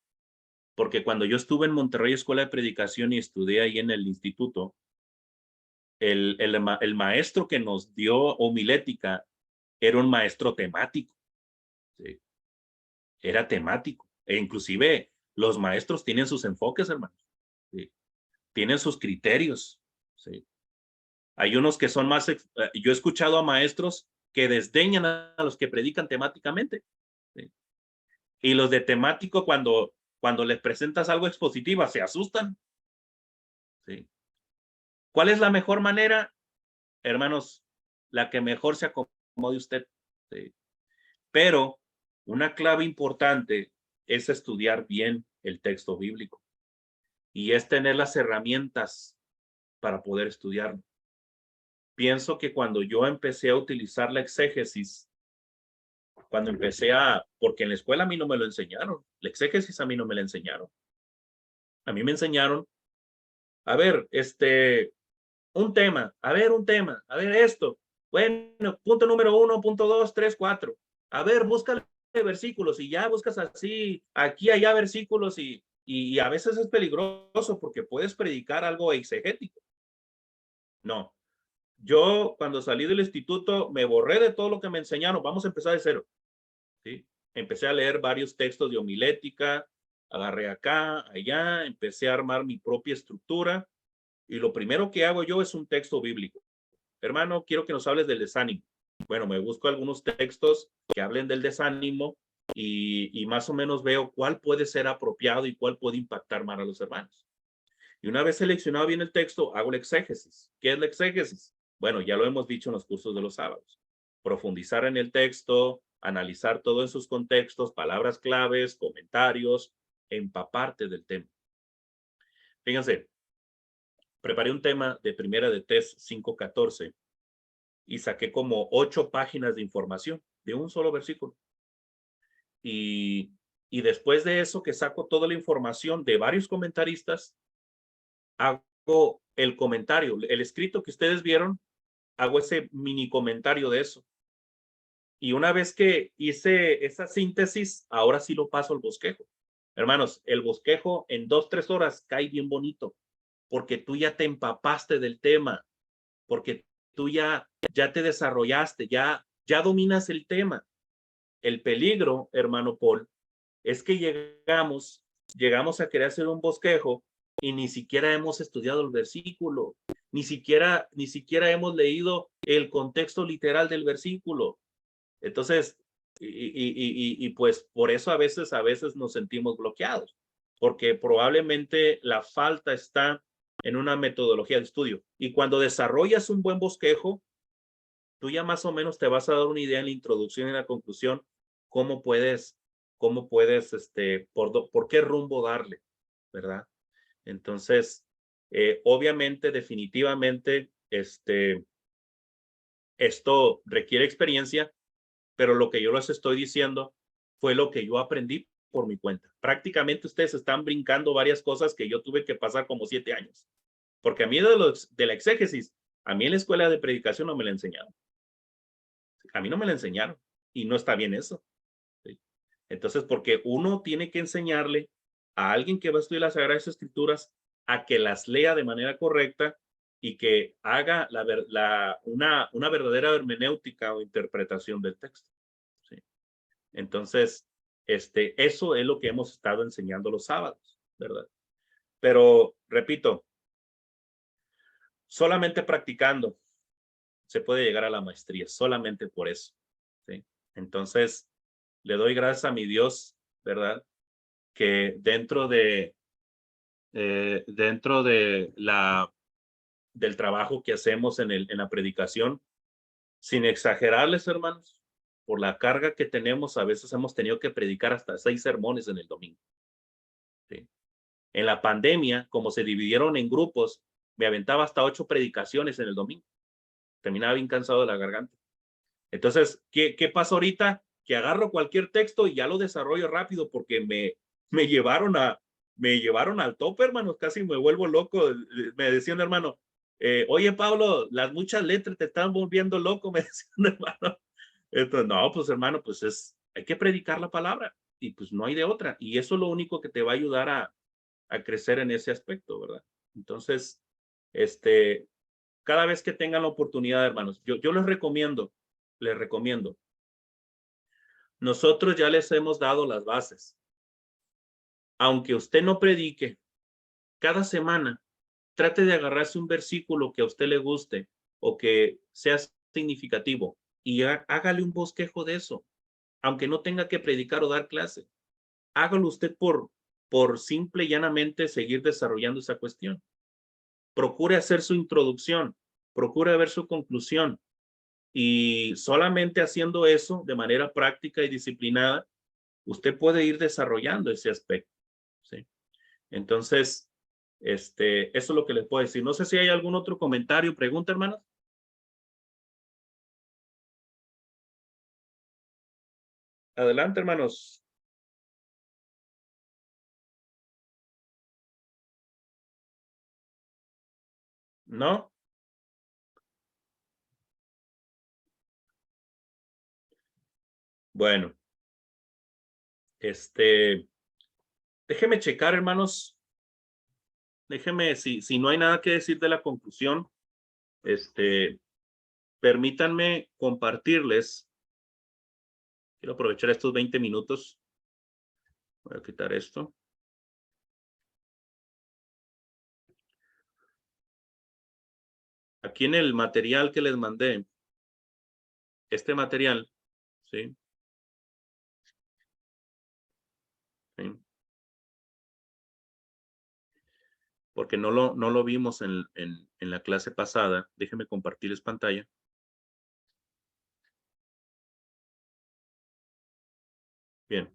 porque cuando yo estuve en Monterrey Escuela de Predicación y estudié ahí en el instituto, el maestro que nos dio homilética era un maestro temático. ¿Sí? Era temático. E inclusive los maestros tienen sus enfoques, hermanos. ¿Sí? Tienen sus criterios. ¿Sí? Hay unos que son más... yo he escuchado a maestros que desdeñan a los que predican temáticamente. ¿Sí? Y los de temático, cuando les presentas algo expositiva, se asustan. ¿Sí? ¿Cuál es la mejor manera? Hermanos, la que mejor se acomode usted. ¿Sí? Pero una clave importante es estudiar bien el texto bíblico y es tener las herramientas para poder estudiarlo. Pienso que cuando yo empecé a utilizar la exégesis, porque en la escuela a mí no me lo enseñaron, la exégesis a mí no me la enseñaron. A mí me enseñaron, a ver, un tema, a ver esto. Bueno, punto número 1, punto 2, 3, 4. A ver, búscale versículos y ya buscas así, aquí, allá versículos y a veces es peligroso porque puedes predicar algo exegético. No. Yo cuando salí del instituto me borré de todo lo que me enseñaron. Vamos a empezar de cero. ¿Sí? Empecé a leer varios textos de homilética, agarré acá, allá, empecé a armar mi propia estructura y lo primero que hago yo es un texto bíblico. Hermano, quiero que nos hables del desánimo. Bueno, me busco algunos textos que hablen del desánimo y más o menos veo cuál puede ser apropiado y cuál puede impactar más a los hermanos. Y una vez seleccionado bien el texto, hago la exégesis. ¿Qué es la exégesis? Bueno, ya lo hemos dicho en los cursos de los sábados. Profundizar en el texto, analizar todo en sus contextos, palabras claves, comentarios, empaparte del tema. Fíjense, preparé un tema de Primera de Tess 5:14 y saqué como 8 páginas de información de un solo versículo. Y después de eso que saco toda la información de varios comentaristas, hago el comentario, el escrito que ustedes vieron, hago ese mini comentario de eso. Y una vez que hice esa síntesis, ahora sí lo paso al bosquejo. Hermanos, el bosquejo en 2-3 horas cae bien bonito, porque tú ya te empapaste del tema, porque tú ya te desarrollaste, ya dominas el tema. El peligro, hermano Paul, es que llegamos a querer hacer un bosquejo y ni siquiera hemos estudiado el versículo, ni siquiera hemos leído el contexto literal del versículo. Entonces, y pues por eso a veces nos sentimos bloqueados, porque probablemente la falta está en una metodología de estudio. Y cuando desarrollas un buen bosquejo, tú ya más o menos te vas a dar una idea en la introducción y en la conclusión cómo puedes, por qué rumbo darle, ¿verdad? Entonces, obviamente, definitivamente, esto requiere experiencia, pero lo que yo les estoy diciendo fue lo que yo aprendí por mi cuenta. Prácticamente ustedes están brincando varias cosas que yo tuve que pasar como 7 años. Porque a mí de la exégesis, a mí en la escuela de predicación no me la enseñaron. A mí no me la enseñaron y no está bien eso. ¿Sí? Entonces, porque uno tiene que enseñarle a alguien que va a estudiar las Sagradas Escrituras a que las lea de manera correcta y que haga una verdadera hermenéutica o interpretación del texto. ¿Sí? Entonces, eso es lo que hemos estado enseñando los sábados, ¿verdad? Pero, repito, solamente practicando se puede llegar a la maestría, solamente por eso. ¿Sí? Entonces, le doy gracias a mi Dios, ¿verdad? Que dentro de del trabajo que hacemos en la predicación, sin exagerarles, hermanos, por la carga que tenemos, a veces hemos tenido que predicar hasta 6 sermones en el domingo. ¿Sí? En la pandemia, como se dividieron en grupos, me aventaba hasta 8 predicaciones en el domingo. Terminaba bien cansado de la garganta. Entonces, ¿qué pasa ahorita? Que agarro cualquier texto y ya lo desarrollo rápido porque me llevaron al tope, hermanos, casi me vuelvo loco. Me decía un hermano, Oye, Pablo, las muchas letras te están volviendo loco, me decía un hermano. Entonces, no, pues hermano, pues hay que predicar la palabra y pues no hay de otra. Y eso es lo único que te va a ayudar a crecer en ese aspecto, ¿verdad? Entonces, cada vez que tengan la oportunidad, hermanos, yo les recomiendo, nosotros ya les hemos dado las bases. Aunque usted no predique, cada semana trate de agarrarse un versículo que a usted le guste o que sea significativo y hágale un bosquejo de eso, aunque no tenga que predicar o dar clase. Hágalo usted por simple y llanamente seguir desarrollando esa cuestión. Procure hacer su introducción, procure ver su conclusión y solamente haciendo eso de manera práctica y disciplinada, usted puede ir desarrollando ese aspecto, ¿sí? Entonces, eso es lo que les puedo decir. No sé si hay algún otro comentario, pregunta, hermanos. Adelante, hermanos. ¿No? Bueno, déjeme checar, hermanos. Déjeme, si no hay nada que decir de la conclusión, permítanme compartirles. Quiero aprovechar estos 20 minutos. Voy a quitar esto. Aquí en el material que les mandé, este material, ¿sí? ¿Sí? Porque no lo vimos en la clase pasada. Déjenme compartirles pantalla. Bien.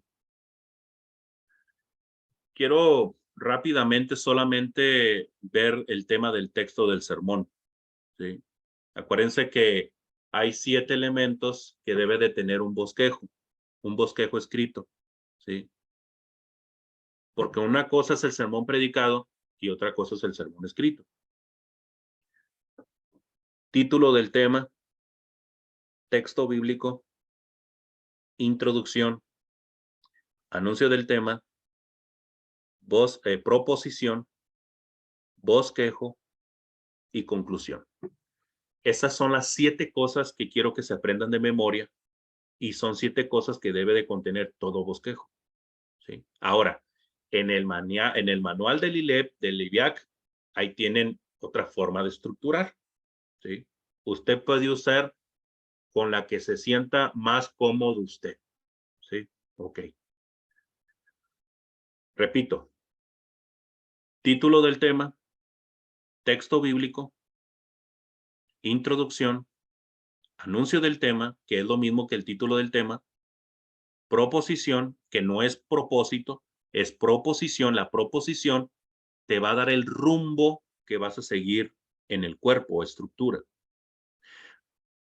Quiero rápidamente solamente ver el tema del texto del sermón, ¿sí? Acuérdense que hay 7 elementos que debe de tener un bosquejo escrito, ¿sí? Porque una cosa es el sermón predicado y otra cosa es el sermón escrito. Título del tema, texto bíblico, introducción, anuncio del tema, proposición, bosquejo y conclusión. Esas son las 7 cosas que quiero que se aprendan de memoria y son 7 cosas que debe de contener todo bosquejo, ¿sí? Ahora, en el manual del ILIAC, ahí tienen otra forma de estructurar, ¿sí? Usted puede usar con la que se sienta más cómodo usted, ¿sí? Ok. Repito, título del tema, texto bíblico, introducción, anuncio del tema, que es lo mismo que el título del tema, proposición, que no es propósito, es proposición. La proposición te va a dar el rumbo que vas a seguir en el cuerpo o estructura.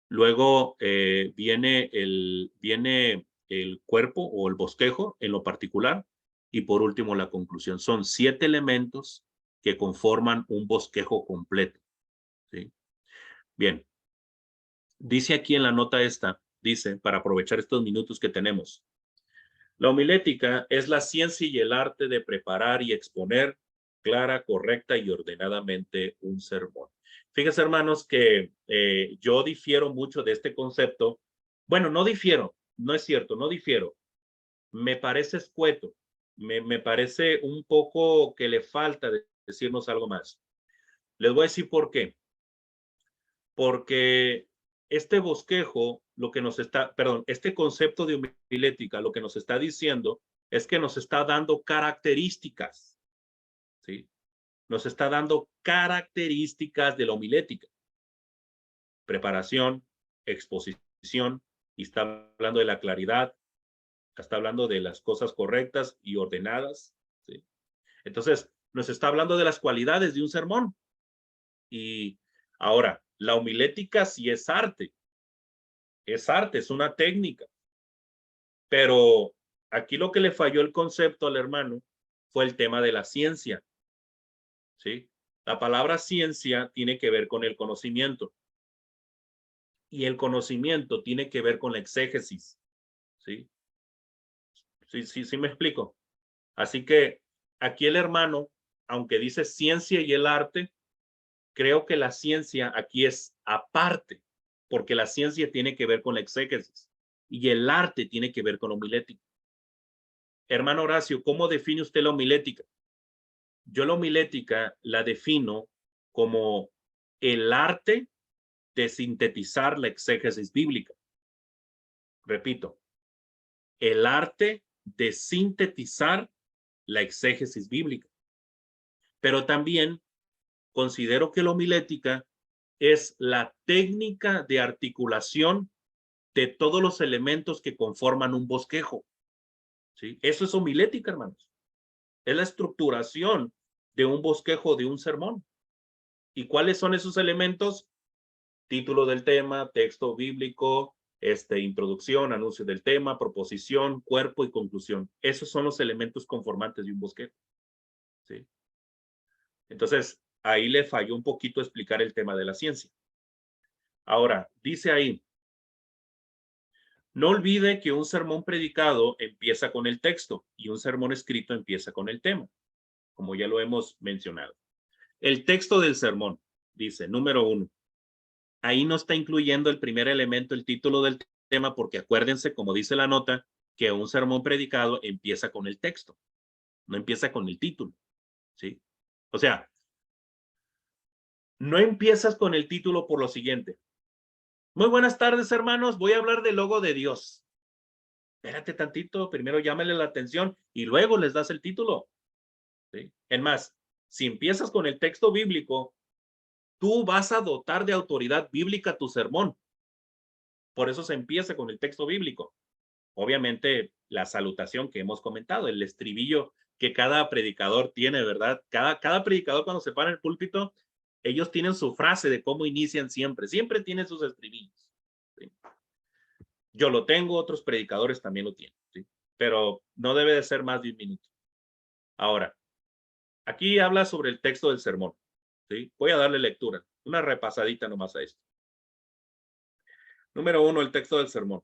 Luego viene el cuerpo o el bosquejo en lo particular y por último la conclusión. Son 7 elementos que conforman un bosquejo completo, ¿sí? Bien, dice aquí en la nota esta, dice, para aprovechar estos minutos que tenemos, la homilética es la ciencia y el arte de preparar y exponer clara, correcta y ordenadamente un sermón. Fíjense, hermanos, que yo difiero mucho de este concepto. Bueno, no difiero, no es cierto, no difiero. Me parece escueto, me parece un poco que le falta decirnos algo más. Les voy a decir por qué. Porque este bosquejo, este concepto de homilética, lo que nos está diciendo es que nos está dando características, ¿sí? Nos está dando características de la homilética. Preparación, exposición, y está hablando de la claridad, está hablando de las cosas correctas y ordenadas, ¿sí? Entonces, nos está hablando de las cualidades de un sermón. Y ahora, la homilética sí es arte, es una técnica. Pero aquí lo que le falló el concepto al hermano fue el tema de la ciencia, ¿sí? La palabra ciencia tiene que ver con el conocimiento. Y el conocimiento tiene que ver con la exégesis. ¿Sí? Sí me explico. Así que aquí el hermano, aunque dice ciencia y el arte, creo que la ciencia aquí es aparte, porque la ciencia tiene que ver con la exégesis y el arte tiene que ver con la homilética. Hermano Horacio, ¿cómo define usted la homilética? Yo la homilética la defino como el arte de sintetizar la exégesis bíblica. Repito, el arte de sintetizar la exégesis bíblica. Pero también considero que la homilética es la técnica de articulación de todos los elementos que conforman un bosquejo. ¿Sí? Eso es homilética, hermanos. Es la estructuración de un bosquejo, de un sermón. ¿Y cuáles son esos elementos? Título del tema, texto bíblico, introducción, anuncio del tema, proposición, cuerpo y conclusión. Esos son los elementos conformantes de un bosquejo. ¿Sí? Entonces, ahí le falló un poquito explicar el tema de la ciencia. Ahora, dice ahí, no olvide que un sermón predicado empieza con el texto y un sermón escrito empieza con el tema, como ya lo hemos mencionado. El texto del sermón dice, número 1, ahí no está incluyendo el primer elemento, el título del tema, porque acuérdense, como dice la nota, que un sermón predicado empieza con el texto, no empieza con el título, ¿sí? O sea, no empiezas con el título por lo siguiente. Muy buenas tardes, hermanos, voy a hablar del logo de Dios. Espérate tantito, primero llámale la atención y luego les das el título. ¿Sí? Es más, si empiezas con el texto bíblico, tú vas a dotar de autoridad bíblica tu sermón. Por eso se empieza con el texto bíblico. Obviamente, la salutación que hemos comentado, el estribillo que cada predicador tiene, ¿verdad? Cada predicador cuando se para en el púlpito, ellos tienen su frase de cómo inician siempre. Siempre tienen sus estribillos. ¿Sí? Yo lo tengo, otros predicadores también lo tienen. ¿Sí? Pero no debe de ser más de 1 minuto. Ahora, aquí habla sobre el texto del sermón. ¿Sí? Voy a darle lectura, una repasadita nomás a esto. Número 1, el texto del sermón.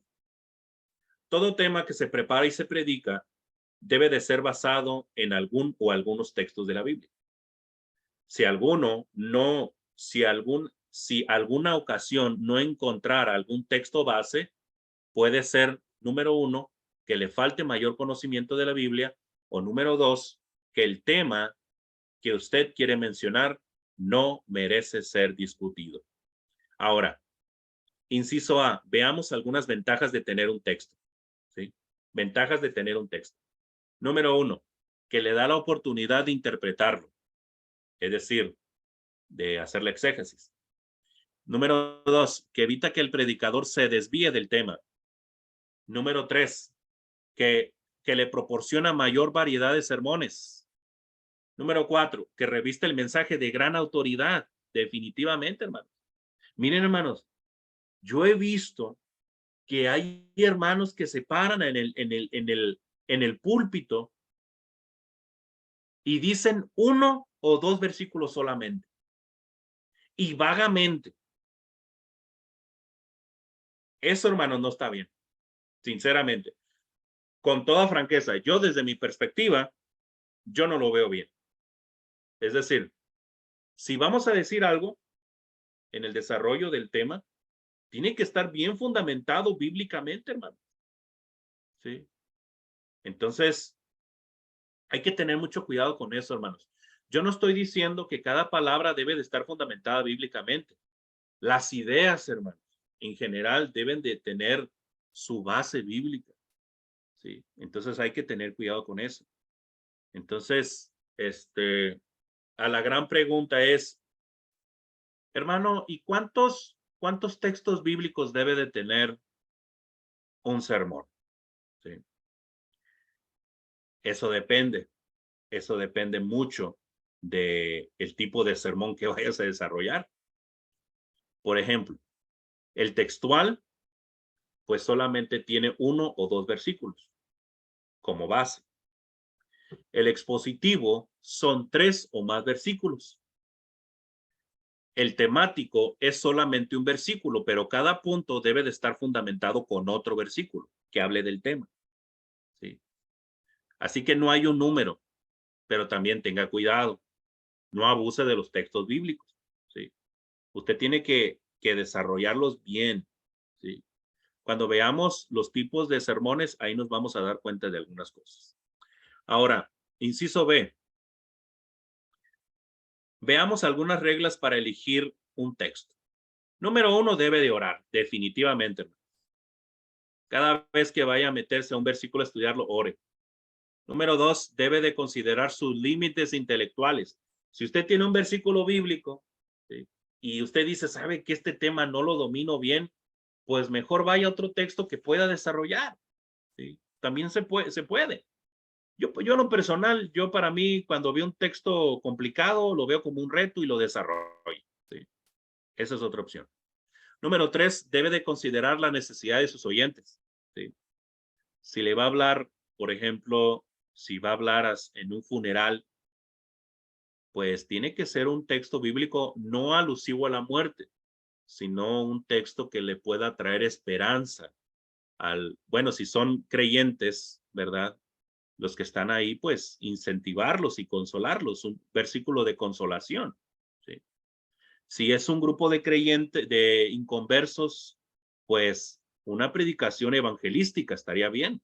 Todo tema que se prepara y se predica debe de ser basado en algún o algunos textos de la Biblia. Si alguna ocasión no encontrara algún texto base, puede ser, número 1, que le falte mayor conocimiento de la Biblia, o número 2, que el tema que usted quiere mencionar no merece ser discutido. Ahora, inciso A, veamos algunas ventajas de tener un texto. ¿Sí? Ventajas de tener un texto. Número 1, que le da la oportunidad de interpretarlo, es decir, de hacer la exégesis. Número 2, que evita que el predicador se desvíe del tema. Número 3, que le proporciona mayor variedad de sermones. Número 4, que reviste el mensaje de gran autoridad. Definitivamente, hermanos. Miren, hermanos, yo he visto que hay hermanos que se paran en el púlpito y dicen 1 o 2 versículos solamente. Y vagamente. Eso, hermanos, no está bien. Sinceramente. Con toda franqueza, yo desde mi perspectiva, yo no lo veo bien. Es decir, si vamos a decir algo en el desarrollo del tema, tiene que estar bien fundamentado bíblicamente, hermano. ¿Sí? Entonces, hay que tener mucho cuidado con eso, hermanos. Yo no estoy diciendo que cada palabra debe de estar fundamentada bíblicamente. Las ideas, hermanos, en general deben de tener su base bíblica. ¿Sí? Entonces hay que tener cuidado con eso. Entonces, a la gran pregunta es, hermano, ¿y cuántos textos bíblicos debe de tener un sermón? ¿Sí? Eso depende mucho del tipo de sermón que vayas a desarrollar. Por ejemplo, el textual, pues solamente tiene 1 o 2 versículos como base. El expositivo son 3 o más versículos. El temático es solamente un versículo, pero cada punto debe de estar fundamentado con otro versículo que hable del tema. ¿Sí? Así que no hay un número, pero también tenga cuidado. No abuse de los textos bíblicos. ¿Sí? Usted tiene que desarrollarlos bien. ¿Sí? Cuando veamos los tipos de sermones, ahí nos vamos a dar cuenta de algunas cosas. Ahora, inciso B. Veamos algunas reglas para elegir un texto. Número 1, debe de orar, definitivamente. Cada vez que vaya a meterse a un versículo a estudiarlo, ore. Número 2, debe de considerar sus límites intelectuales. Si usted tiene un versículo bíblico, ¿sí?, y usted dice, sabe que este tema no lo domino bien, pues mejor vaya a otro texto que pueda desarrollar. ¿Sí? También se puede. Yo en lo personal, yo para mí, cuando veo un texto complicado, lo veo como un reto y lo desarrollo. ¿Sí? Esa es otra opción. Número 3, debe de considerar la necesidad de sus oyentes. ¿Sí? Si le va a hablar, por ejemplo, si va a hablar en un funeral, pues tiene que ser un texto bíblico no alusivo a la muerte, sino un texto que le pueda traer esperanza bueno, si son creyentes, ¿verdad? Los que están ahí, pues incentivarlos y consolarlos, un versículo de consolación. ¿Sí? Si es un grupo de creyentes, de inconversos, pues una predicación evangelística estaría bien.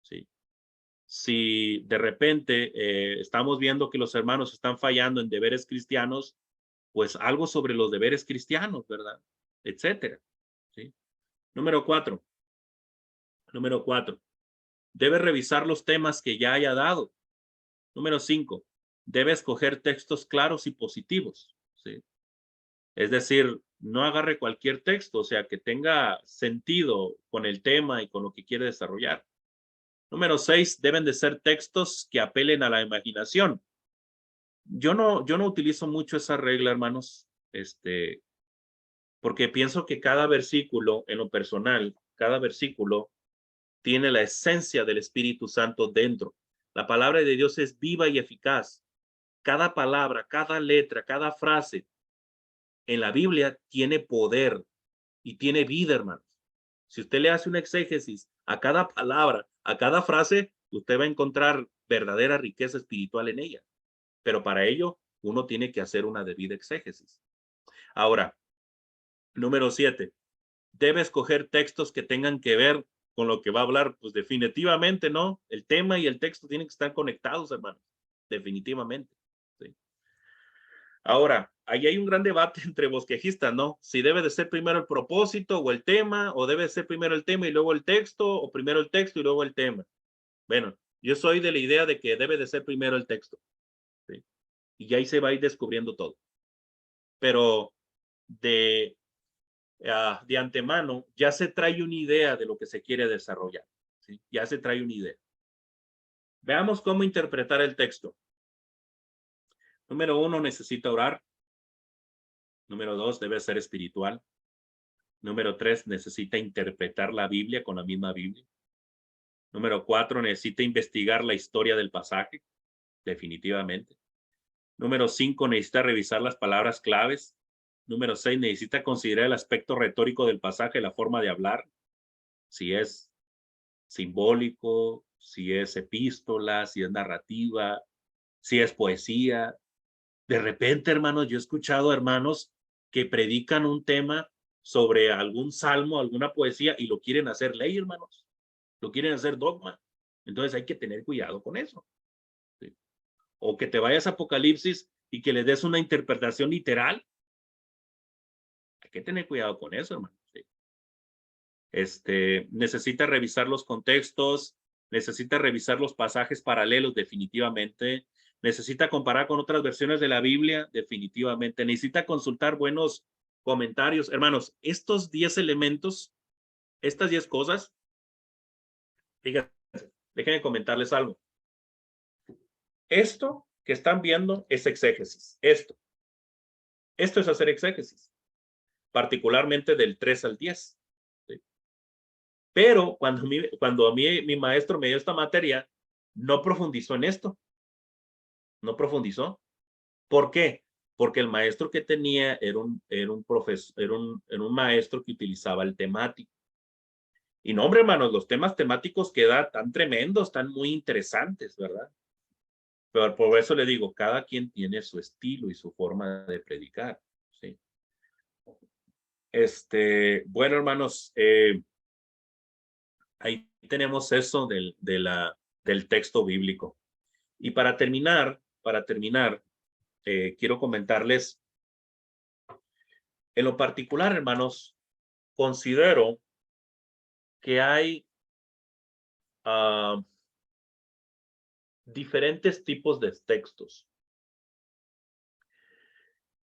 ¿Sí? Si de repente estamos viendo que los hermanos están fallando en deberes cristianos, pues algo sobre los deberes cristianos, ¿verdad? Etcétera. ¿Sí? Número 4. Debe revisar los temas que ya haya dado. Número 5. Debe escoger textos claros y positivos. ¿Sí? Es decir, no agarre cualquier texto, o sea, que tenga sentido con el tema y con lo que quiere desarrollar. Número 6. Deben de ser textos que apelen a la imaginación. Yo no utilizo mucho esa regla, hermanos, porque pienso que cada versículo, en lo personal, cada versículo tiene la esencia del Espíritu Santo dentro. La palabra de Dios es viva y eficaz. Cada palabra, cada letra, cada frase en la Biblia tiene poder y tiene vida, hermanos. Si usted le hace una exégesis a cada palabra, a cada frase, usted va a encontrar verdadera riqueza espiritual en ella. Pero para ello, uno tiene que hacer una debida exégesis. Ahora, número 7. Debe escoger textos que tengan que ver con lo que va a hablar. Pues definitivamente, ¿no? El tema y el texto tienen que estar conectados, hermanos. Definitivamente. ¿Sí? Ahora, ahí hay un gran debate entre bosquejistas, ¿no? Si debe de ser primero el propósito o el tema, o debe ser primero el tema y luego el texto, o primero el texto y luego el tema. Bueno, yo soy de la idea de que debe de ser primero el texto. ¿Sí? Y ahí se va a ir descubriendo todo. Pero de antemano ya se trae una idea de lo que se quiere desarrollar. ¿Sí? Ya se trae una idea. Veamos cómo interpretar el texto. Número 1, necesita orar. Número 2, debe ser espiritual. Número 3, necesita interpretar la Biblia con la misma Biblia. Número 4, necesita investigar la historia del pasaje, definitivamente. Número 5, necesita revisar las palabras claves. Número 6, necesita considerar el aspecto retórico del pasaje, la forma de hablar, si es simbólico, si es epístola, si es narrativa, si es poesía. De repente, hermanos, yo he escuchado hermanos que predican un tema sobre algún salmo, alguna poesía y lo quieren hacer ley, hermanos. Lo quieren hacer dogma. Entonces hay que tener cuidado con eso. ¿Sí? O que te vayas a Apocalipsis y que le des una interpretación literal. Hay que tener cuidado con eso, hermano. ¿Sí? Necesita revisar los contextos, necesita revisar los pasajes paralelos definitivamente, necesita comparar con otras versiones de la Biblia definitivamente, necesita consultar buenos comentarios. Hermanos, estos 10 elementos, estas 10 cosas, fíjense, déjenme comentarles algo. Esto que están viendo es exégesis. Esto es hacer exégesis, particularmente del 3 al 10. ¿Sí? Pero cuando a mí mi maestro me dio esta materia, no profundizó en esto. No profundizó. ¿Por qué? porque el maestro que tenía era un profesor, era un maestro que utilizaba el temático. Y no, hombre, hermanos, los temas temáticos que da tan tremendos, tan muy interesantes, ¿verdad? Pero por eso le digo, cada quien tiene su estilo y su forma de predicar, ¿sí? Bueno, hermanos, ahí tenemos eso del texto bíblico. Y para terminar, quiero comentarles, en lo particular, hermanos, considero que hay diferentes tipos de textos.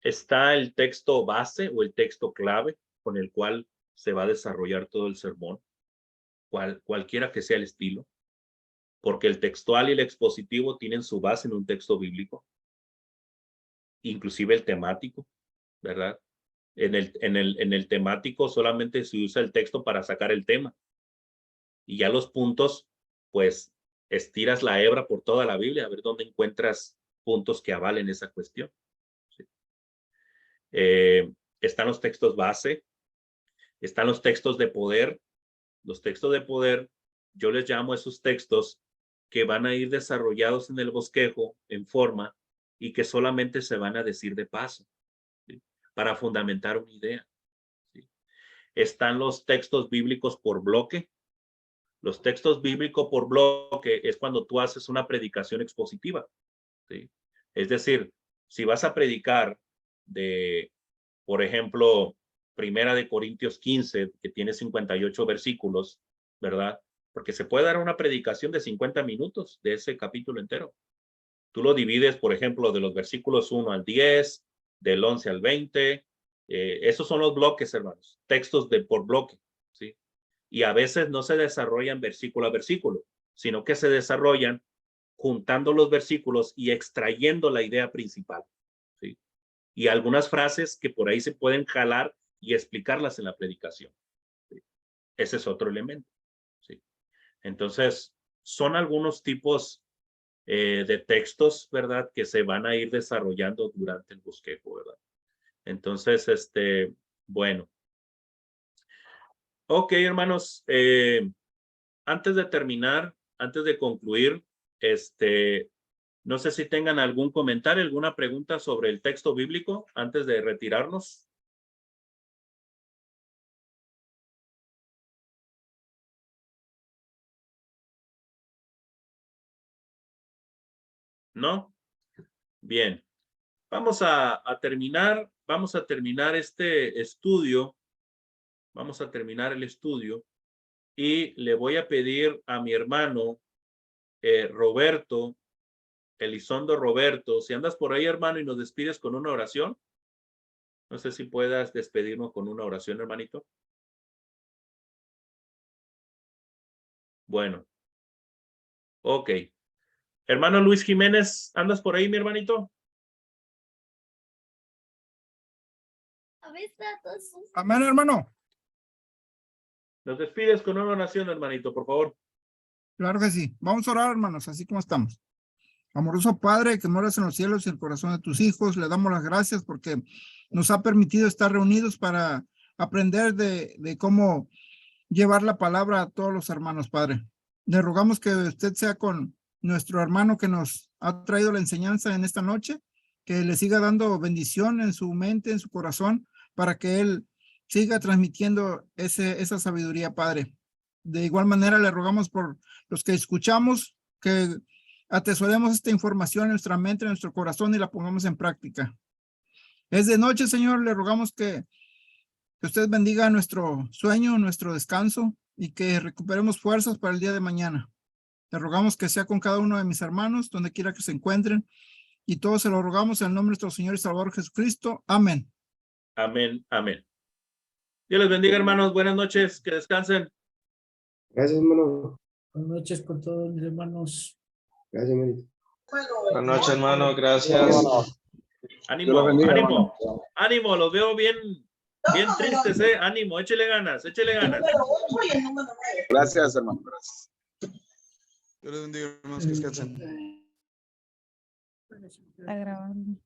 Está el texto base o el texto clave con el cual se va a desarrollar todo el sermón, cualquiera que sea el estilo, porque el textual y el expositivo tienen su base en un texto bíblico, inclusive el temático, ¿verdad? En el temático solamente se usa el texto para sacar el tema. Y ya los puntos, pues estiras la hebra por toda la Biblia a ver dónde encuentras puntos que avalen esa cuestión. ¿Sí? Están los textos base, están los textos de poder. Los textos de poder, yo les llamo esos textos que van a ir desarrollados en el bosquejo en forma y que solamente se van a decir de paso, ¿sí? Para fundamentar una idea. ¿Sí? Están los textos bíblicos por bloque. Los textos bíblicos por bloque es cuando tú haces una predicación expositiva, ¿sí? Es decir, si vas a predicar de, por ejemplo, Primera de Corintios 15, que tiene 58 versículos, ¿verdad? Porque se puede dar una predicación de 50 minutos de ese capítulo entero. Tú lo divides, por ejemplo, de los versículos 1 al 10, del 11 al 20. Esos son los bloques, hermanos, textos por bloque, ¿sí? Y a veces no se desarrollan versículo a versículo, sino que se desarrollan juntando los versículos y extrayendo la idea principal, ¿sí? Y algunas frases que por ahí se pueden jalar y explicarlas en la predicación, ¿sí? Ese es otro elemento, ¿sí? Entonces, son algunos tipos de textos, ¿verdad? Que se van a ir desarrollando durante el bosquejo, ¿verdad? Entonces, bueno. Ok, hermanos, antes de terminar, antes de concluir, no sé si tengan algún comentario, alguna pregunta sobre el texto bíblico antes de retirarnos. ¿No? Bien. Vamos a terminar este estudio. Vamos a terminar el estudio y le voy a pedir a mi hermano Roberto, Elizondo Roberto, si andas por ahí, hermano, y nos despides con una oración. No sé si puedas despedirnos con una oración, hermanito. Bueno. Ok. Hermano Luis Jiménez, ¿andas por ahí, mi hermanito? Amén, hermano. Nos despides con una oración, hermanito, por favor. Claro que sí. Vamos a orar, hermanos, así como estamos. Amoroso Padre, que moras en los cielos y el corazón de tus hijos, le damos las gracias porque nos ha permitido estar reunidos para aprender de cómo llevar la palabra a todos los hermanos, Padre. Le rogamos que usted sea con nuestro hermano que nos ha traído la enseñanza en esta noche, que le siga dando bendición en su mente, en su corazón, para que él siga transmitiendo esa sabiduría, Padre. De igual manera, le rogamos por los que escuchamos, que atesoremos esta información en nuestra mente, en nuestro corazón y la pongamos en práctica. Es de noche, Señor, le rogamos que usted bendiga nuestro sueño, nuestro descanso y que recuperemos fuerzas para el día de mañana. Le rogamos que sea con cada uno de mis hermanos, donde quiera que se encuentren, y todos se lo rogamos en el nombre de nuestro Señor y Salvador Jesucristo. Amén. Amén, amén. Dios les bendiga, hermanos. Buenas noches, que descansen. Gracias, hermano. Buenas noches con todos mis hermanos. Gracias, hermanito. Buenas noches, hermano. Gracias. Ánimo, Dios los bendiga, ánimo, hermano. ánimo. Los veo bien tristes, ¿eh? Ánimo, échele ganas, échele ganas. Gracias, hermano. Gracias. Dios les bendiga, hermanos. Que descansen. Está grabando.